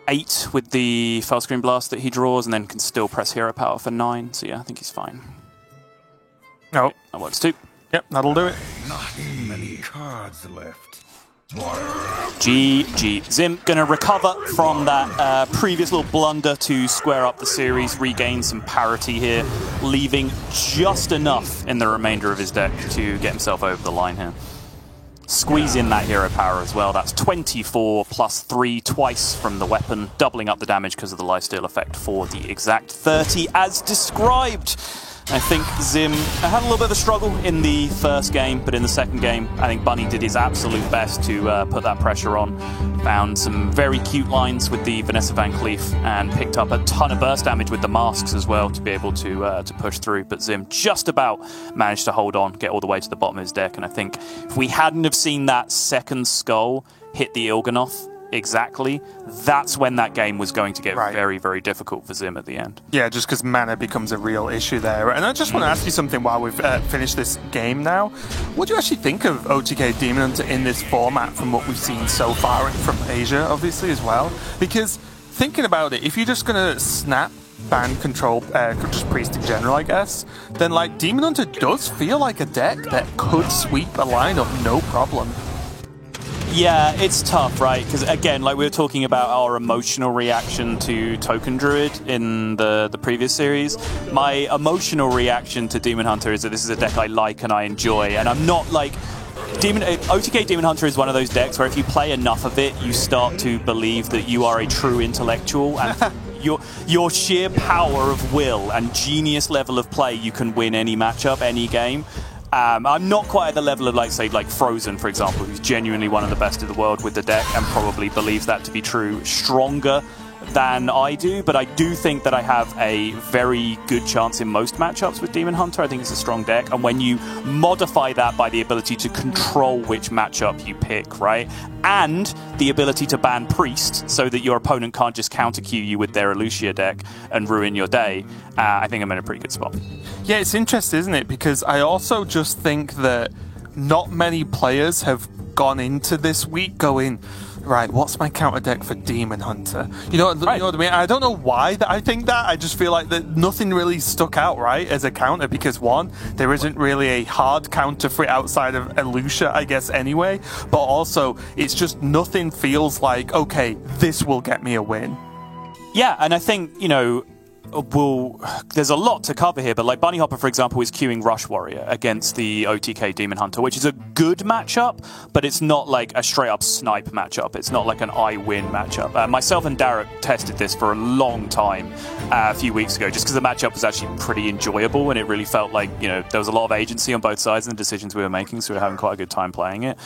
8 with the Fell Screen Blast that he draws, and then can still press hero power for 9. So yeah, I think he's fine. No. That works too. Yep, that'll do it. Not many cards left. GG. Zim gonna recover from that previous little blunder to square up the series, regain some parity here, leaving just enough in the remainder of his deck to get himself over the line here. Squeeze in that hero power as well. That's 24 plus 3 twice from the weapon, doubling up the damage because of the lifesteal effect for the exact 30 as described. I think Zim had a little bit of a struggle in the first game, but in the second game, I think Bunny did his absolute best to put that pressure on. Found some very cute lines with the Vanessa Van Cleef and picked up a ton of burst damage with the masks as well to be able to push through. But Zim just about managed to hold on, get all the way to the bottom of his deck. And I think if we hadn't have seen that second skull hit the Il'gynoth exactly, that's when that game was going to get very, very difficult for Zim at the end. Yeah, just because mana becomes a real issue there. And I just want to ask you something while we've finished this game now. What do you actually think of OTK Demon Hunter in this format from what we've seen so far, and from Asia, obviously, as well? Because thinking about it, if you're just going to snap ban control, just Priest in general, I guess, then like Demon Hunter does feel like a deck that could sweep a lineup no problem. Yeah, it's tough, right? Because again, like we were talking about our emotional reaction to Token Druid in the previous series, my emotional reaction to Demon Hunter is that this is a deck I like and I enjoy, and I'm not like... OTK Demon Hunter is one of those decks where if you play enough of it, you start to believe that you are a true intellectual, and your sheer power of will and genius level of play, you can win any matchup, any game. I'm not quite at the level of, like, say, like Frozen, for example, who's genuinely one of the best in the world with the deck and probably believes that to be true stronger than I do, but I do think that I have a very good chance in most matchups with Demon Hunter. I think it's a strong deck, and when you modify that by the ability to control which matchup you pick, right, and the ability to ban Priest so that your opponent can't just counter-Q you with their Elucia deck and ruin your day, I think I'm in a pretty good spot. Yeah, it's interesting, isn't it? Because I also just think that not many players have gone into this week going, right, what's my counter deck for Demon Hunter? You know what I mean? I don't know why I think that. I just feel like that nothing really stuck out, right, as a counter, because one, there isn't really a hard counter for it outside of Elucia, I guess, anyway. But also, it's just nothing feels like, okay, this will get me a win. Yeah, and I think, you know, there's a lot to cover here, but like Bunny Hopper, for example, is queuing Rush Warrior against the OTK Demon Hunter, which is a good matchup, but it's not like a straight-up snipe matchup. It's not like an I win matchup. Myself and Derek tested this for a long time a few weeks ago, just because the matchup was actually pretty enjoyable, and it really felt like, you know, there was a lot of agency on both sides in the decisions we were making, so we were having quite a good time playing it.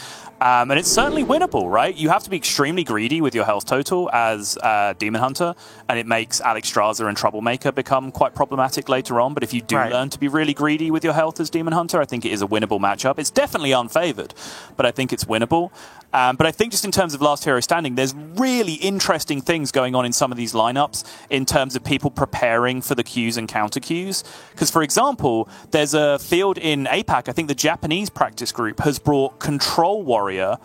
And it's certainly winnable, right? You have to be extremely greedy with your health total as Demon Hunter, and it makes Alex Straza and Troublemaker become quite problematic later on. But if you do learn to be really greedy with your health as Demon Hunter, I think it is a winnable matchup. It's definitely unfavored, but I think it's winnable. But I think just in terms of Last Hero Standing, there's really interesting things going on in some of these lineups in terms of people preparing for the Qs and counter Qs. Because, for example, there's a field in APAC, I think the Japanese practice group has brought Control Warrior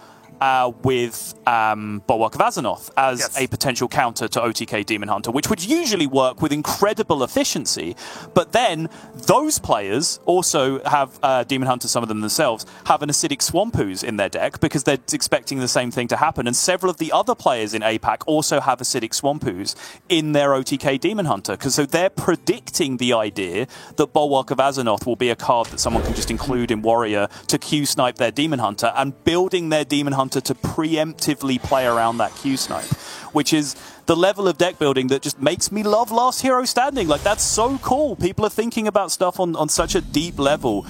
with Bulwark of Azzinoth as a potential counter to OTK Demon Hunter, which would usually work with incredible efficiency. But then those players also have Demon Hunter, some of them themselves, have an Acidic Swampoos in their deck because they're expecting the same thing to happen. And several of the other players in APAC also have Acidic Swampoos in their OTK Demon Hunter. So they're predicting the idea that Bulwark of Azzinoth will be a card that someone can just include in Warrior to Q snipe their Demon Hunter, and building their Demon Hunter to preemptively play around that Q snipe, which is the level of deck building that just makes me love Last Hero Standing. Like, that's so cool. People are thinking about stuff on such a deep level,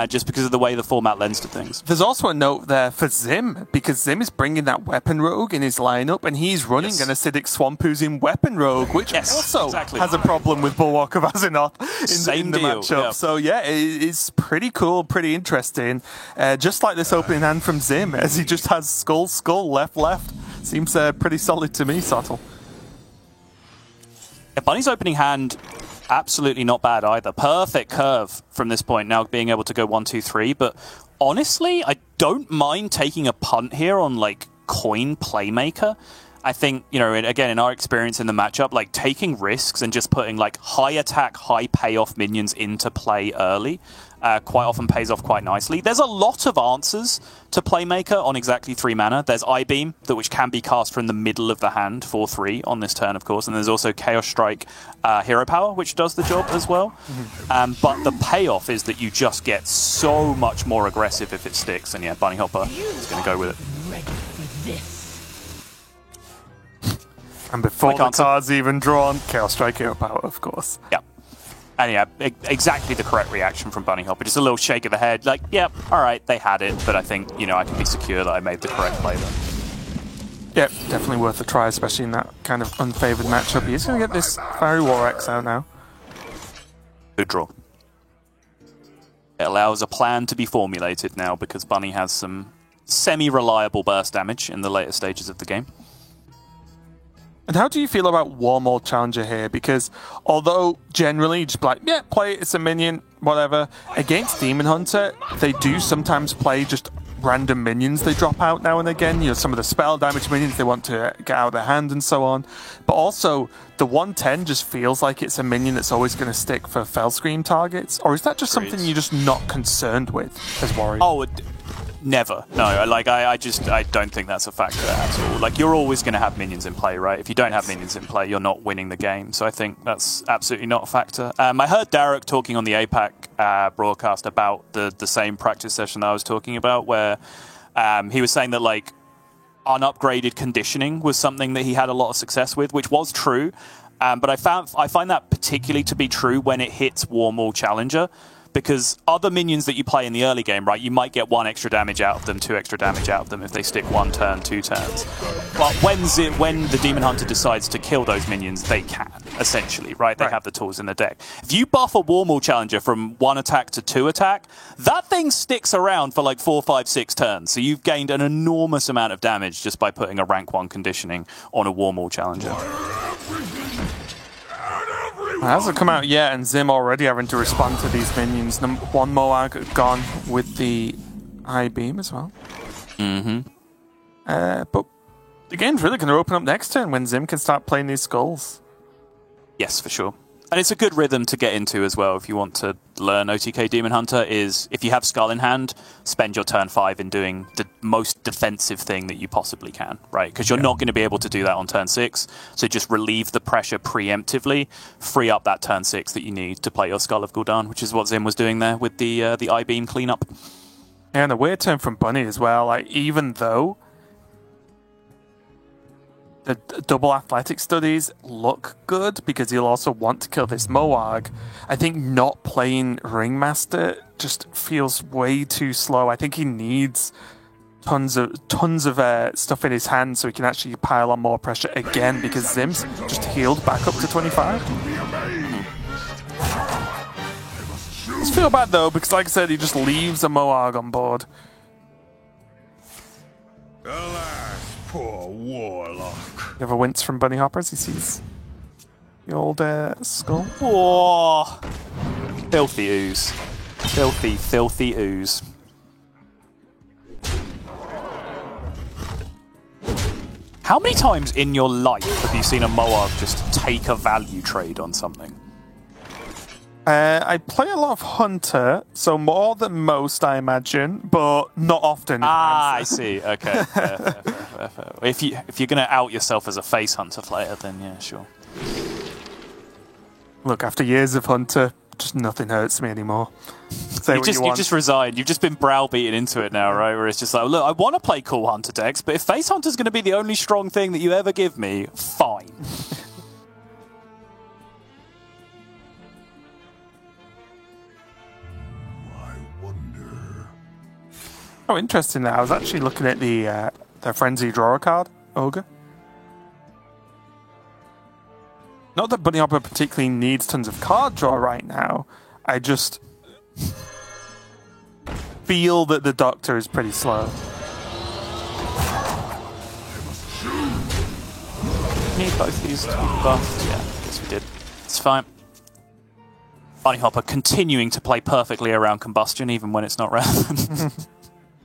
just because of the way the format lends to things. There's also a note there for Zim, because Zim is bringing that Weapon Rogue in his lineup, and he's running an Acidic Swampoos in Weapon Rogue, which also has a problem with Bulwark of Azzinoth in the matchup. Yeah. So yeah, it's pretty cool, pretty interesting. Just like this opening hand from Zim, as he just has Skull, Skull, left, left. Seems pretty solid to me, Subtle. Yeah, Bunny's opening hand, absolutely not bad either. Perfect curve from this point, now being able to go 1, 2, 3. But honestly, I don't mind taking a punt here on, like, Coin Playmaker. I think, you know, again, in our experience in the matchup, like, taking risks and just putting, like, high attack, high payoff minions into play early quite often pays off quite nicely. There's a lot of answers to Playmaker on exactly 3 mana. There's I-Beam, which can be cast from the middle of the hand for 3 on this turn, of course. And there's also Chaos Strike Hero Power, which does the job as well. But the payoff is that you just get so much more aggressive if it sticks. And yeah, Bunny Hopper is going to go with it. Ready for this. And before the card's even drawn, Chaos Strike Hero Power, of course. Yeah. And yeah, exactly the correct reaction from Bunny Hopper. Just a little shake of the head, like, yep, all right, they had it, but I think, you know, I can be secure that I made the correct play there. Yep, definitely worth a try, especially in that kind of unfavored matchup. He's going to get this Fiery War X out now. Good draw. It allows a plan to be formulated now because Bunny has some semi-reliable burst damage in the later stages of the game. And how do you feel about Warmold Challenger here? Because although generally you just be like, yeah, play it, it's a minion, whatever. Against Demon Hunter, they do sometimes play just random minions they drop out now and again. You know, some of the spell damage minions they want to get out of their hand and so on. But also, the 110 just feels like it's a minion that's always going to stick for Fell Scream targets. Or is that just something you're just not concerned with as Warrior? Oh, never. No, like, I don't think that's a factor at all. Like, you're always going to have minions in play, right? If you don't have minions in play, you're not winning the game. So I think that's absolutely not a factor. I heard Derek talking on the APAC broadcast about the same practice session that I was talking about, where he was saying that, like, unupgraded conditioning was something that he had a lot of success with, which was true. But I find that particularly to be true when it hits Warmaul Challenger. Because other minions that you play in the early game, right, you might get 1 extra damage out of them, 2 extra damage out of them if they stick 1 turn, 2 turns. But when the Demon Hunter decides to kill those minions, they can, essentially, right? They have the tools in the deck. If you buff a Warmaul Challenger from 1 attack to 2 attack, that thing sticks around for like 4, 5, 6 turns. So you've gained an enormous amount of damage just by putting a rank 1 conditioning on a Warmaul Challenger. It hasn't come out yet, and Zim already having to respond to these minions. 1 Moag gone with the I-Beam as well. Mm-hmm. But The game's really going to open up next turn when Zim can start playing these skulls. Yes, for sure. And it's a good rhythm to get into as well if you want to learn OTK Demon Hunter, is if you have Skull in hand, spend your turn 5 in doing the most defensive thing that you possibly can, right? Because you're not going to be able to do that on turn 6, so just relieve the pressure preemptively, free up that turn 6 that you need to play your Skull of Gul'dan, which is what Zim was doing there with the I-Beam cleanup. Yeah, and a weird turn from Bunny as well. Like, even though the double athletic studies look good because he'll also want to kill this Moarg, I think not playing Ringmaster just feels way too slow. I think he needs tons of stuff in his hand so he can actually pile on more pressure again, because Zim's just healed back up to 25. I just feel bad though, because like I said, he just leaves a Moarg on board. Alas, poor warlock. You have a wince from Bunny Hopper as he sees the old skull. Oh, filthy ooze. Filthy, filthy ooze. How many times in your life have you seen a Moarg just take a value trade on something? I play a lot of Hunter, so more than most, I imagine, but not often. I see. Okay. Fair. If you're going to out yourself as a face Hunter player, then yeah, sure. Look, after years of Hunter, just nothing hurts me anymore. You've just resigned. You've just been browbeaten into it now, right? Where it's just like, look, I want to play cool Hunter decks, but if face Hunter's going to be the only strong thing that you ever give me, fine. Oh, interesting. I was actually looking at the Frenzy Drawer card, Ogre. Not that Bunny Hopper particularly needs tons of card draw right now. I just feel that the Doctor is pretty slow. Need both these to be buffed. Yeah, I guess we did. It's fine. Bunny Hopper continuing to play perfectly around Combustion, even when it's not relevant.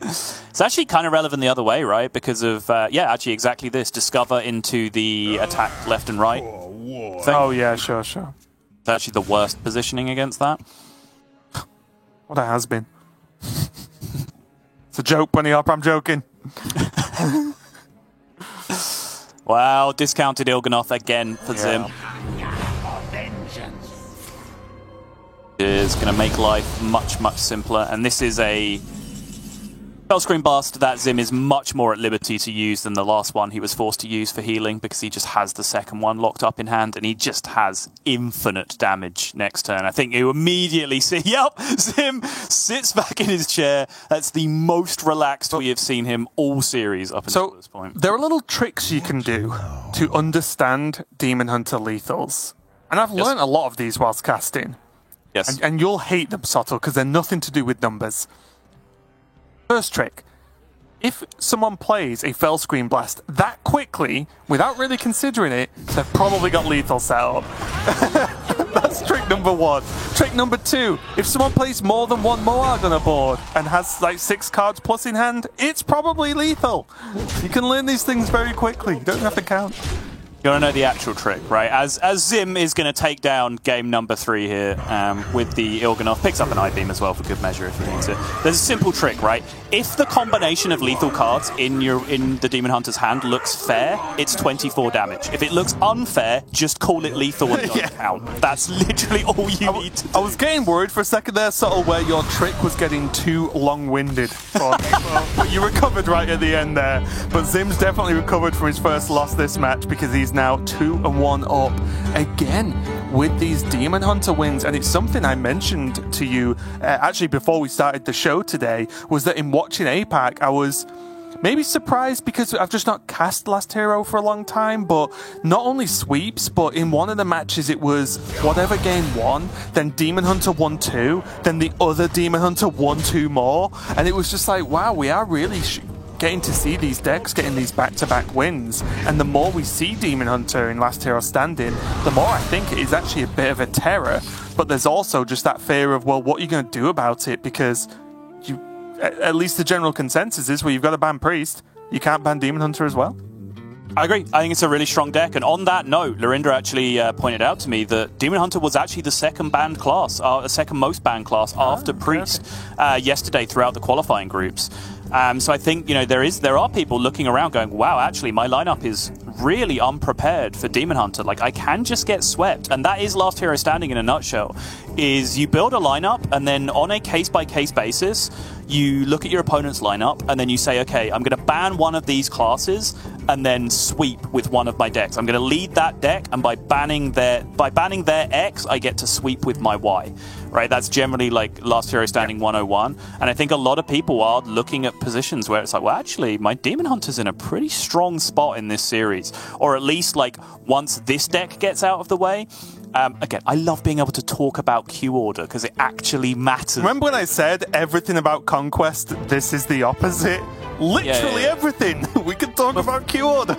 It's actually kind of relevant the other way, right? Because of, actually exactly this. Discover into the attack left and right thing. Oh, yeah, sure. It's actually the worst positioning against that. What a has-been. It's a joke, Bunny Hopper, I'm joking. Wow, discounted Il'gynoth again for Zim. Is going to make life much, much simpler. And this is a Spellscreen Blast that Zim is much more at liberty to use than the last one he was forced to use for healing, because he just has the second one locked up in hand, and he just has infinite damage next turn. I think you immediately see, yep, Zim sits back in his chair. That's the most relaxed we have seen him all series up until this point. There are little tricks you can do to understand Demon Hunter lethals. And I've learned a lot of these whilst casting. Yes. And you'll hate them, Sottle, because they're nothing to do with numbers. First trick. If someone plays a Fellscreen Blast that quickly, without really considering it, they've probably got lethal set up. That's trick number 1. Trick number 2. If someone plays more than one Moarg on a board and has like 6 cards plus in hand, it's probably lethal. You can learn these things very quickly. You don't have to count. You want to know the actual trick, right? As Zim is going to take down game number 3 here with the Il'gynoth, picks up an I-Beam as well for good measure if he needs it. There's a simple trick, right? If the combination of lethal cards in the Demon Hunter's hand looks fair, it's 24 damage. If it looks unfair, just call it lethal and don't count. That's literally all you need to do. I was getting worried for a second there, Subtle, where your trick was getting too long-winded for me. But you recovered right at the end there. But Zim's definitely recovered from his first loss this match, because he's now 2-1 up again with these Demon Hunter wins. And it's something I mentioned to you actually before we started the show today, was that in watching APAC, I was maybe surprised because I've just not cast Last Hero for a long time, but not only sweeps, but in one of the matches it was whatever game 1, then Demon Hunter won 2, then the other Demon Hunter won 2 more, and it was just like, wow, we are really getting to see these decks getting these back-to-back wins. And the more we see Demon Hunter in Last Hero Standing, the more I think it is actually a bit of a terror. But there's also just that fear of, well, what are you going to do about it? Because at least the general consensus is, well, you've got to ban Priest, you can't ban Demon Hunter as well. I agree. I think it's a really strong deck. And on that note, Lorinda actually pointed out to me that Demon Hunter was actually the second banned class, the second most banned class after Priest yesterday throughout the qualifying groups. So I think, there are people looking around going, wow, actually, my lineup is really unprepared for Demon Hunter. Like, I can just get swept. And that is Last Hero Standing in a nutshell, is you build a lineup, and then on a case-by-case basis, you look at your opponent's lineup, and then you say, okay, I'm going to ban one of these classes, and then sweep with one of my decks. I'm going to lead that deck, and by banning their X, I get to sweep with my Y. Right? That's generally like Last Hero Standing 101. And I think a lot of people are looking at positions where it's like, well, actually, my Demon Hunter's in a pretty strong spot in this series. Or at least, like, once this deck gets out of the way. Again, I love being able to talk about queue order because it actually matters. Remember when I said everything about Conquest, this is the opposite? Literally everything. We could talk about queue order.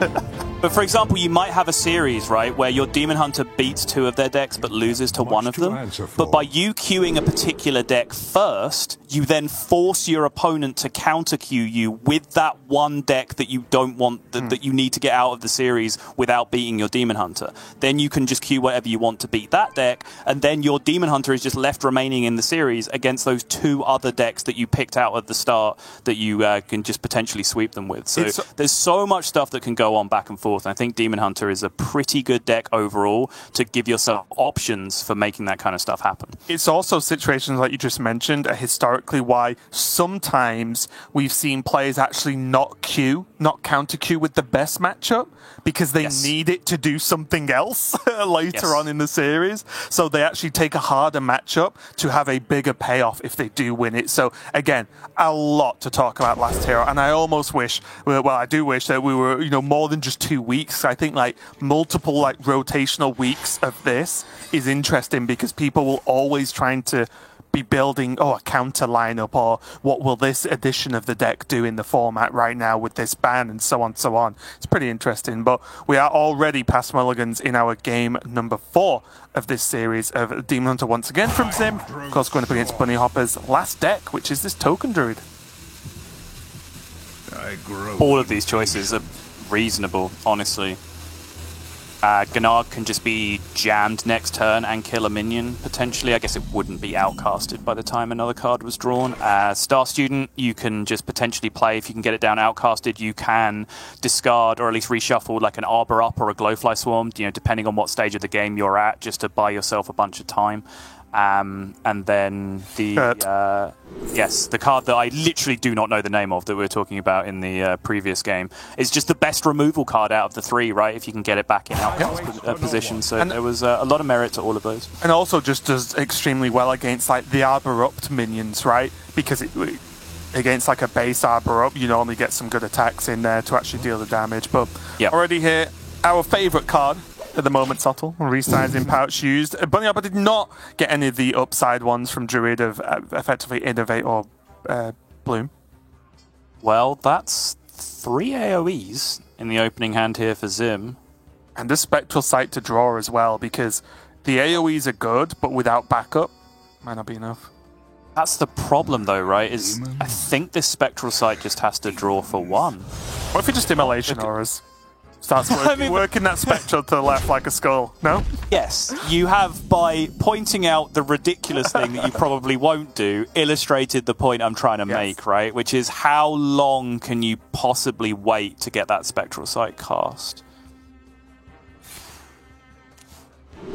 But for example, you might have a series, right, where your Demon Hunter beats two of their decks but loses to one of them. But by you queuing a particular deck first, you then force your opponent to counter queue you with that one deck that you don't want, that you need to get out of the series without beating your Demon Hunter. Then you can just queue whatever you want to beat that deck, and then your Demon Hunter is just left remaining in the series against those two other decks that you picked out at the start that you can just potentially sweep them with. So there's so much stuff that can go on back and forth. And I think Demon Hunter is a pretty good deck overall to give yourself options for making that kind of stuff happen. It's also situations like you just mentioned are historically why sometimes we've seen players actually not counter queue with the best matchup because they need it to do something else later on in the series. So they actually take a harder matchup to have a bigger payoff if they do win it. So again, a lot to talk about Last Hero, and I almost wish, well, I do wish that we were, more than just 2 weeks. I think like multiple like rotational weeks of this is interesting because people will always trying to be building a counter lineup, or what will this edition of the deck do in the format right now with this ban, and so on, so on. It's pretty interesting, but we are already past mulligans in our game number 4 of this series of Demon Hunter once again from Zim. Of course, going up against Bunny Hopper's last deck, which is this Token Druid. All of these choices are reasonable, honestly. Gennard can just be jammed next turn and kill a minion, potentially. I guess it wouldn't be outcasted by the time another card was drawn. Star Student, you can just potentially play. If you can get it down outcasted, you can discard or at least reshuffle like an Arbor Up or a Glowfly Swarm, depending on what stage of the game you're at, just to buy yourself a bunch of time. And then the card that I literally do not know the name of that we were talking about in the previous game is just the best removal card out of the 3, right? If you can get it back in outcast position. So there was a lot of merit to all of those. And also just does extremely well against like the Arbor Up minions, right? Because against like a base Arbor Up, you normally get some good attacks in there to actually deal the damage. But already here, our favourite card at the moment, Sottle, resizing pouch used. Bunny Hopper did not get any of the upside ones from Druid of effectively Innovate or Bloom. Well, that's 3 AoEs in the opening hand here for Zim. And the Spectral Sight to draw as well, because the AoEs are good, but without backup, might not be enough. That's the problem, though, right? Is I think this Spectral Sight just has to draw for 1. What if we just Immolation Auras? Starts working that Spectral to the left like a skull, no? Yes, you have, by pointing out the ridiculous thing that you probably won't do, illustrated the point I'm trying to make, right? Which is, how long can you possibly wait to get that Spectral Sight cast?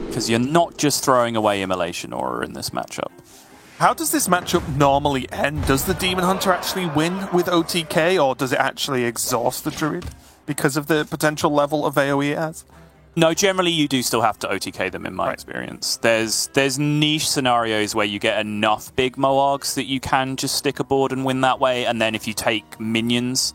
Because you're not just throwing away Immolation Aura in this matchup. How does this matchup normally end? Does the Demon Hunter actually win with OTK, or does it actually exhaust the Druid because of the potential level of AoE it has? No, generally you do still have to OTK them in my experience. There's niche scenarios where you get enough big Moargs that you can just stick a board and win that way, and then if you take minions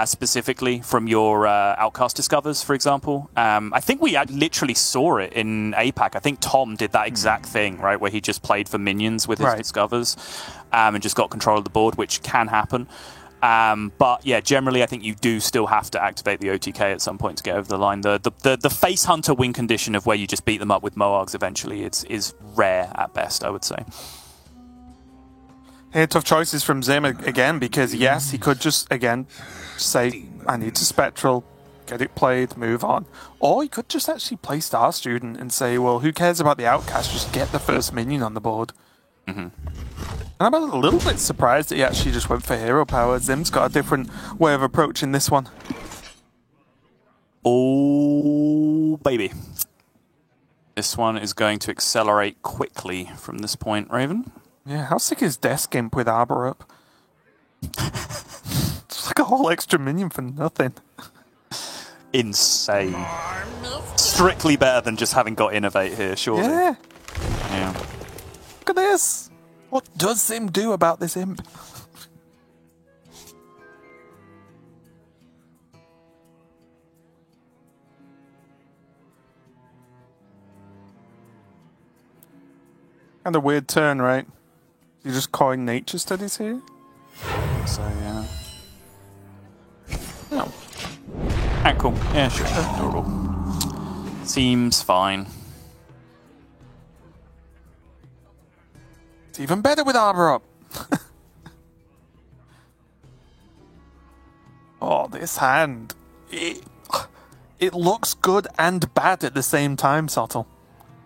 specifically from your Outcast Discovers, for example. I think we literally saw it in APAC. I think Tom did that exact thing, right, where he just played for minions with his Discovers and just got control of the board, which can happen. But yeah, generally I think you do still have to activate the OTK at some point to get over the line. The Face Hunter win condition of where you just beat them up with Moargs eventually is rare at best, I would say. Yeah, tough choices from Zim again, because yes, he could just, again, say, I need to Spectral, get it played, move on. Or he could just actually play Star Student and say, well, who cares about the Outcast? Just get the first minion on the board. And I'm a little bit surprised that he actually just went for Hero Power. Zim's got a different way of approaching this one. Oh, baby. This one is going to accelerate quickly from this point, Raven. Yeah, how sick is Death Gimp with Arbor up? It's like a whole extra minion for nothing. Insane. Strictly better than just having got Innovate here, surely. Yeah. Yeah. Look at this. What does Zim do about this imp? Kind of weird turn, right? You just calling nature studies here? So, yeah. No. Alright, cool. Yeah, sure. Adorable. Seems fine. It's even better with Arbor up. Oh, this hand. It looks good and bad at the same time, Subtle.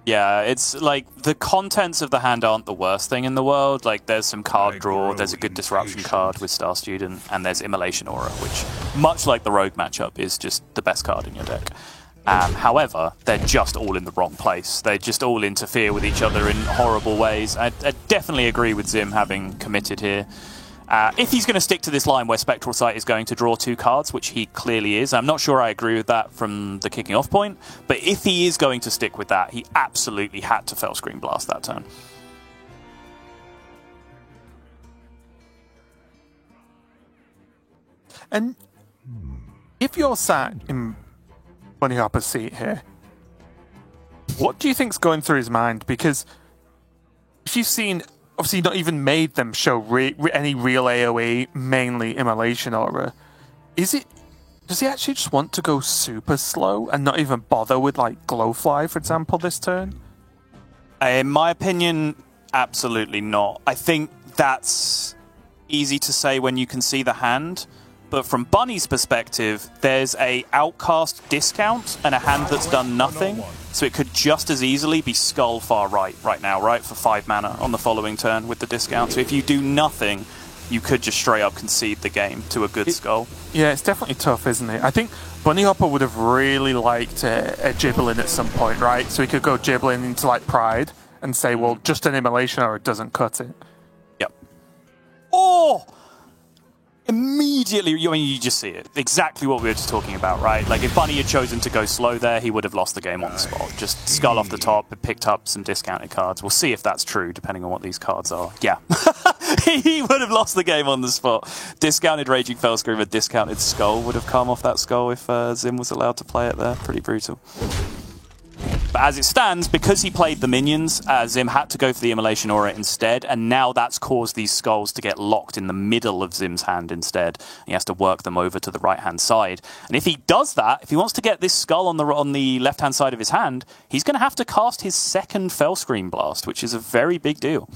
Yeah, it's like the contents of the hand aren't the worst thing in the world. Like, there's some card draw, there's a good disruption card with Star Student, and there's Immolation Aura, which, much like the Rogue matchup, is just the best card in your deck. However, they're just all in the wrong place. They just all interfere with each other in horrible ways. I definitely agree with Zim having committed here. If he's going to stick to this line where Spectral Sight is going to draw 2 cards, which he clearly is, I'm not sure I agree with that from the kicking off point, but if he is going to stick with that, he absolutely had to Fellscream Blast that turn. And if you're sat in Bunny Hopper's seat here, what do you think's going through his mind? Because if you've seen, obviously not even made them show any real AoE, mainly Immolation Aura, does he actually just want to go super slow and not even bother with like Glowfly, for example, this turn? In my opinion, absolutely not. I think that's easy to say when you can see the hand, but from Bunny's perspective, there's a Outcast discount and a hand that's done nothing, so it could just as easily be Skull far right now, right, for 5 mana on the following turn with the discount. So if you do nothing, you could just straight up concede the game to a good Skull. Yeah, it's definitely tough, isn't it? I think Bunny Hopper would have really liked a Giblin at some point, right? So he could go Giblin into like Pride and say, well, just an Immolation or it doesn't cut it. Yep. Oh! Immediately, I mean, you just see it. Exactly what we were just talking about, right? Like, if Bunny had chosen to go slow there, he would have lost the game on the spot. Just Skull off the top, picked up some discounted cards. We'll see if that's true, depending on what these cards are. Yeah. He would have lost the game on the spot. Discounted Raging Fellscream, a discounted Skull would have come off that Skull if Zim was allowed to play it there. Pretty brutal. But as it stands, because he played the minions, Zim had to go for the Immolation Aura instead, and now that's caused these Skulls to get locked in the middle of Zim's hand instead. He has to work them over to the right-hand side. And if he does that, if he wants to get this Skull on the left-hand side of his hand, he's going to have to cast his second Fellscream Blast, which is a very big deal.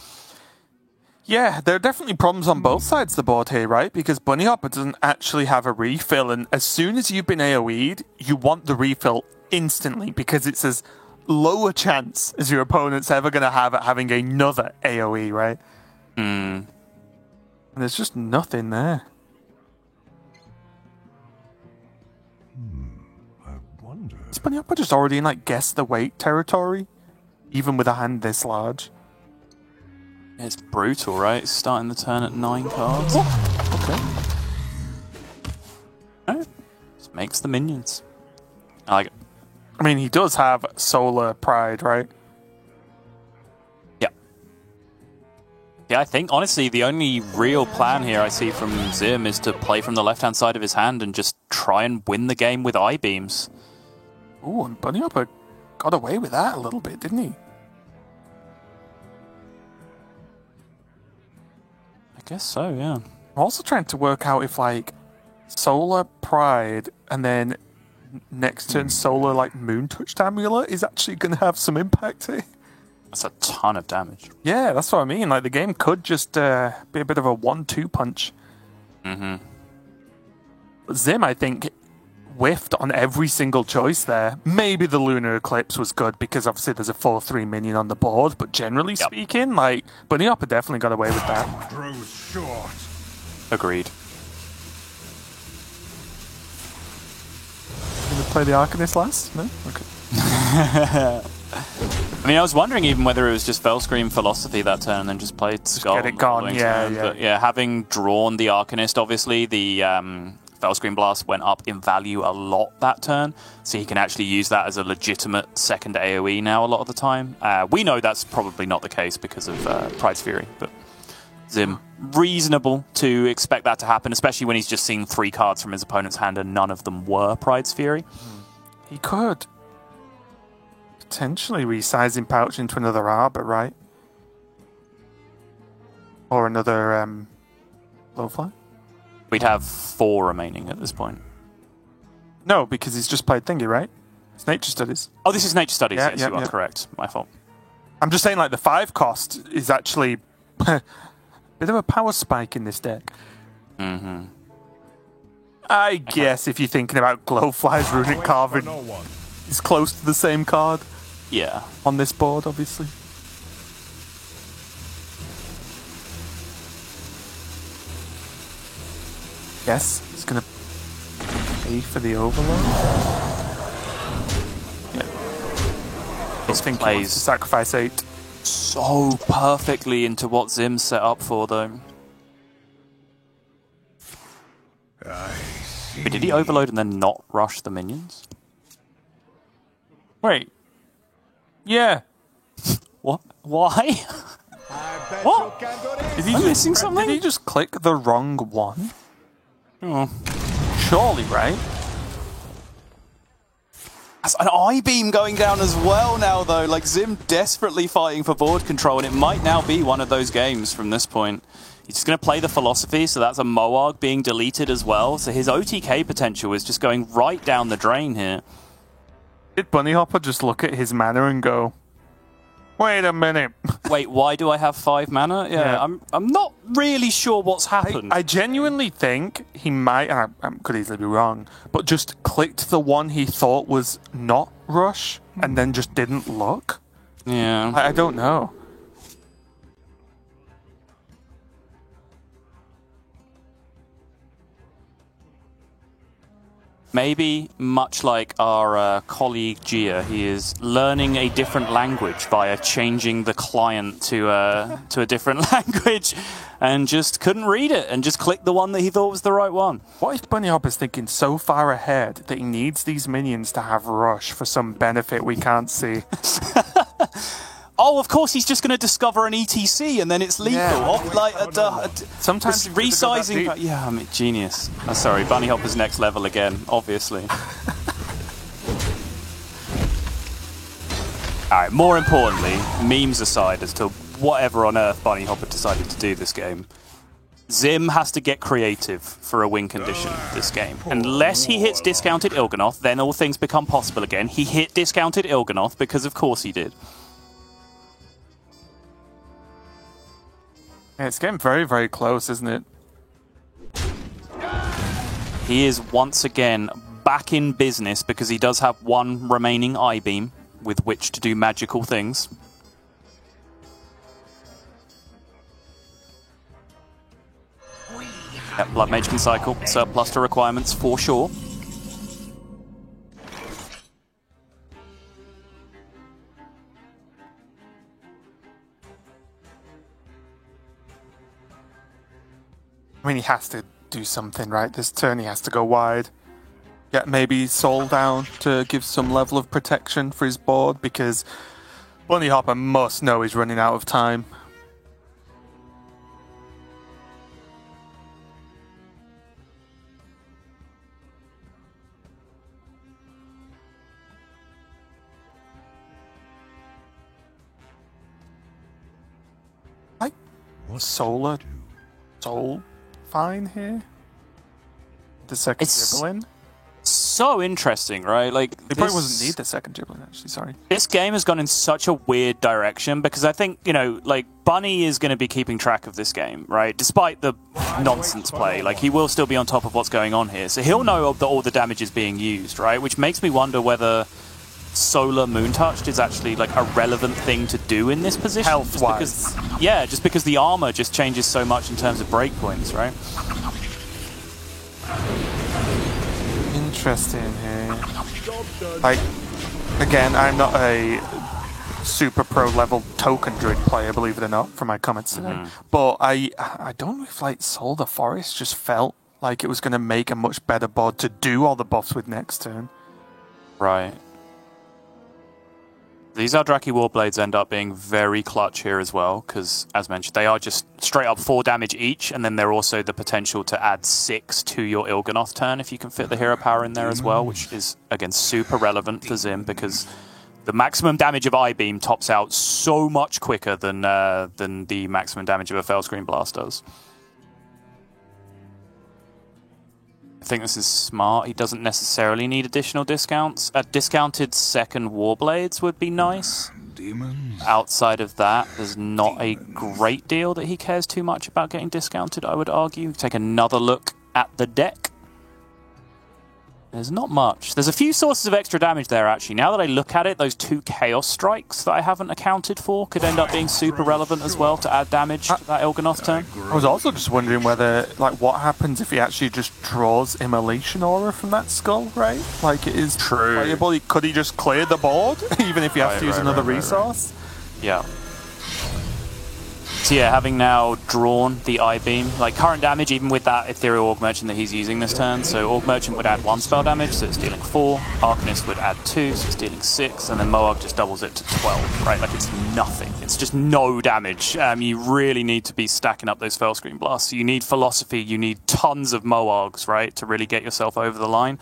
Yeah, there are definitely problems on both sides of the board here, right? Because Bunny Hopper doesn't actually have a refill, and as soon as you've been AoE'd, you want the refill instantly, because it's as low a chance as your opponent's ever going to have at having another AoE, right? And there's just nothing there. I wonder. Is Bunny Hopper just already in, like, guess the weight territory? Even with a hand this large? It's brutal, right? It's starting the turn at 9 cards. Okay. Alright. Just makes the minions. I like it. I mean, he does have Solar Pride, right? Yeah. Yeah, I think, honestly, the only real plan here I see from Zim is to play from the left-hand side of his hand and just try and win the game with I-beams. Ooh, and Bunny Hopper got away with that a little bit, didn't he? I guess so, yeah. I'm also trying to work out if, like, Solar Pride and then next turn Solar, like, Moon Touched Amulet is actually going to have some impact here. That's a ton of damage. Yeah, that's what I mean. Like, the game could just be a bit of a 1-2 punch. Mm-hmm. But Zim, I think, whiffed on every single choice there. Maybe the Lunar Eclipse was good because obviously there's a 4/3 minion on the board, but generally speaking, like, Bunny Hopper definitely got away with that. Grows short. Agreed. Gonna play the Arcanist last? No? Okay. I mean, I was wondering even whether it was just Fellscream Philosophy that turn and then just played Skull. get it gone, on the yeah, turn. yeah. But yeah, having drawn the Arcanist, obviously, the Fellscream Blast went up in value a lot that turn, so he can actually use that as a legitimate second AoE now a lot of the time. We know that's probably not the case because of Pride's Fury, but Zim, reasonable to expect that to happen, especially when he's just seen 3 cards from his opponent's hand and none of them were Pride's Fury. He could potentially resize in Pouch into another Arbor, right? Or another Blowfly? We'd have 4 remaining at this point. No, because he's just played Thingy, right? It's Nature Studies. Oh, this is Nature Studies. Yeah, Yes, yeah, you are yeah. correct. My fault. I'm just saying, like, the 5 cost is actually bit of a power spike in this deck. Mm-hmm. I guess if you're thinking about Glowfly's Runic For Carving, no one. it's close to the same card Yeah. on this board, obviously. Yes, it's gonna pay for the Overload. Yeah. This I think he wants plays to sacrifice 8. so perfectly into what Zim's set up for, though. But did he overload and then not rush the minions? Wait. Yeah. What? Why? What? Did he I'm just, missing something? Did he just click the wrong one? Oh. Surely, right? That's an I-beam going down as well now, though. Like, Zim desperately fighting for board control, and it might now be one of those games from this point. He's just going to play the Philosophy, so that's a Moarg being deleted as well. So his OTK potential is just going right down the drain here. Did Bunny Hopper just look at his mana and go, wait a minute? Wait, why do I have 5 mana? Yeah. I'm not really sure what's happened. I genuinely think he might, and I could easily be wrong, but just clicked the one he thought was not Rush and then just didn't look. Yeah. I don't know. Maybe, much like our colleague Gia, he is learning a different language via changing the client to a different language and just couldn't read it and just clicked the one that he thought was the right one. What if Bunny Hopper's thinking so far ahead that he needs these minions to have Rush for some benefit we can't see? Oh, of course, he's just going to discover an ETC and then it's lethal. Yeah. Sometimes Just resizing. Yeah, I mean, genius. Oh, sorry, Bunny Hopper's next level again, obviously. Alright, more importantly, memes aside as to whatever on earth Bunny Hopper decided to do this game, Zim has to get creative for a win condition this game. Unless he hits discounted Il'gynoth, then all things become possible again. He hit discounted Il'gynoth because of course he did. Yeah, it's getting very, very close, isn't it? He is once again back in business because he does have 1 remaining I-beam with which to do magical things. Yep, Blood Mage can cycle, surplus to requirements for sure. I mean, he has to do something, right? This turn he has to go wide. Get maybe Soul down to give some level of protection for his board because Bunny Hopper must know he's running out of time. Like Soul fine here. The second It's Dribble in. so interesting, right? Like, It probably wasn't need the second giblet, actually, sorry. This game has gone in such a weird direction because I think, you know, like, Bunny is going to be keeping track of this game, right? Despite the nonsense play, like, he will still be on top of what's going on here. So he'll know that all the damage is being used, right? Which makes me wonder whether Solar Moontouched is actually, like, a relevant thing to do in this position. Health-wise. Yeah, just because the armor just changes so much in terms of breakpoints, right? Interesting here. Like, again, I'm not a super pro level token druid player, believe it or not, from my comments today. But I don't know if like Soul the Forest just felt like it was going to make a much better board to do all the buffs with next turn. Right. These Eldrazi Warblades end up being very clutch here as well, because, as mentioned, they are just straight up 4 damage each, and then they're also the potential to add 6 to your Il'gynoth turn if you can fit the hero power in there as well, which is, again, super relevant for Zim, because the maximum damage of I-Beam tops out so much quicker than the maximum damage of a Fellscreen Blast does. I think this is smart. He doesn't necessarily need additional discounts. A discounted second Warblades would be nice. Demons. Outside of that, there's not a great deal that he cares too much about getting discounted, I would argue. Take another look at the deck. There's not much. There's a few sources of extra damage there, actually. Now that I look at it, those 2 Chaos Strikes that I haven't accounted for could end up being super relevant as well to add damage to that Il'gynoth turn. I was also just wondering whether, like, what happens if he actually just draws Immolation Aura from that skull, right? Like, it is playable. Could he just clear the board, even if he has to use another resource? Yeah. So yeah, having now drawn the I-Beam, like current damage, even with that Ethereal Orc Merchant that he's using this turn, so Orc Merchant would add 1 spell damage, so it's dealing 4, Arcanist would add 2, so it's dealing 6, and then Moarg just doubles it to 12, right? Like, it's nothing. It's just no damage. You really need to be stacking up those Fellscreen Blasts. So you need Philosophy, you need tons of Moargs, right, to really get yourself over the line,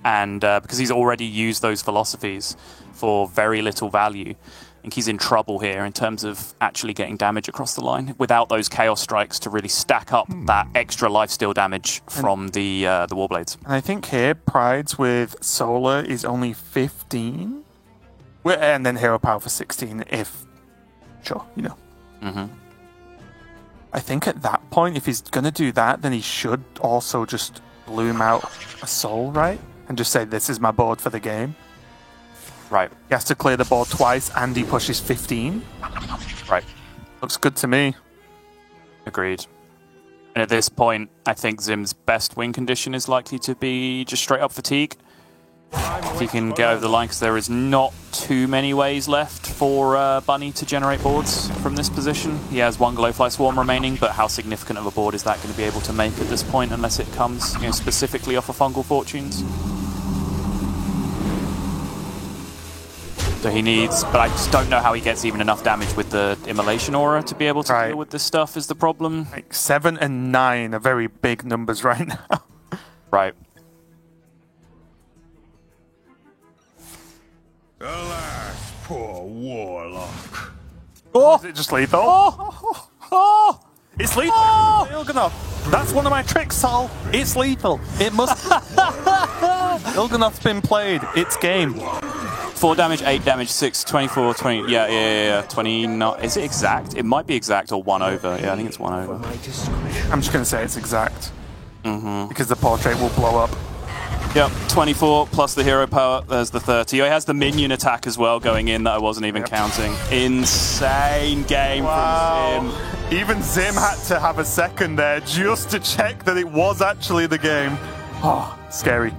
and because he's already used those Philosophies for very little value, I think he's in trouble here in terms of actually getting damage across the line without those Chaos Strikes to really stack up that extra lifesteal damage from the Warblades. And I think here, Prides with Solar is only 15. And then Hero Power for 16 if... Sure, you know. I think at that point, if he's going to do that, then he should also just bloom out a Soul, right? And just say, this is my board for the game. Right. He has to clear the board twice, and he pushes 15. Right. Looks good to me. Agreed. And at this point, I think Zim's best win condition is likely to be just straight up Fatigue. If he can get over the line, because there is not too many ways left for Bunny to generate boards from this position. He has 1 Glowfly Swarm remaining, but how significant of a board is that going to be able to make at this point, unless it comes, you know, specifically off of Fungal Fortunes? So he needs, but I just don't know how he gets even enough damage with the Immolation Aura to be able to deal with this stuff is the problem. Like 7 and 9 are very big numbers right now. Right. Alas, poor Warlock. Oh! Is it just lethal? Oh! Oh! It's lethal! Il'gynoth! That's one of my tricks, Sol! It's lethal! It must... Il'gynoth's been played. It's game. 4 damage, 8 damage, 6, 24, 20... Yeah. 29... Is it exact? It might be exact or 1 over. Yeah, I think it's 1 over. I'm just going to say it's exact. Because the portrait will blow up. Yep, 24 plus the hero power. There's the 30. Oh, he has the minion attack as well going in that I wasn't even counting. Insane game from Zim. Even Zim had to have a second there just to check that it was actually the game. Oh, scary.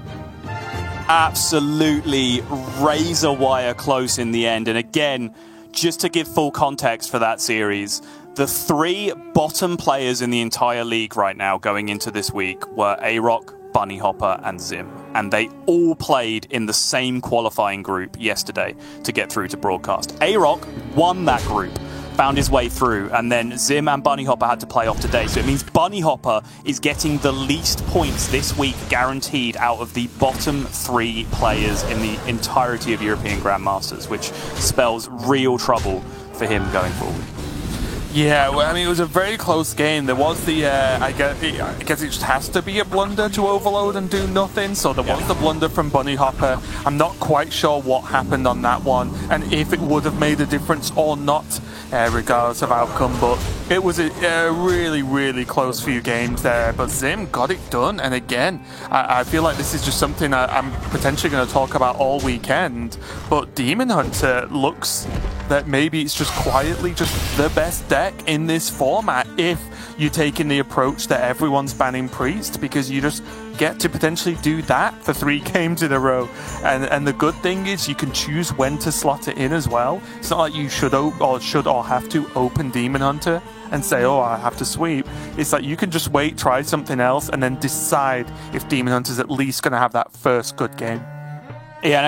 Absolutely razor wire close in the end. And again, just to give full context for that series, the 3 bottom players in the entire league right now going into this week were A-Rock, Bunny Hopper, and Zim. And they all played in the same qualifying group yesterday to get through to broadcast. A-Rock won that group, found his way through, and then Zim and Bunny Hopper had to play off today. So it means Bunny Hopper is getting the least points this week guaranteed out of the bottom 3 players in the entirety of European Grandmasters, which spells real trouble for him going forward. Yeah, well, I mean, it was a very close game. There was the, I guess it just has to be a blunder to overload and do nothing. So there was the blunder from Bunny Hopper. I'm not quite sure what happened on that one and if it would have made a difference or not, regardless of outcome. But it was a really, really close few games there. But Zim got it done. And again, I feel like this is just something I'm potentially going to talk about all weekend. But Demon Hunter looks that maybe it's just quietly just the best deck in this format if you're taking the approach that everyone's banning Priest, because you just get to potentially do that for 3 games in a row. And the good thing is you can choose when to slot it in as well. It's not like you should or have to open Demon Hunter and say, oh, I have to sweep. It's like you can just wait, try something else, and then decide if Demon Hunter's at least going to have that first good game. Yeah, and I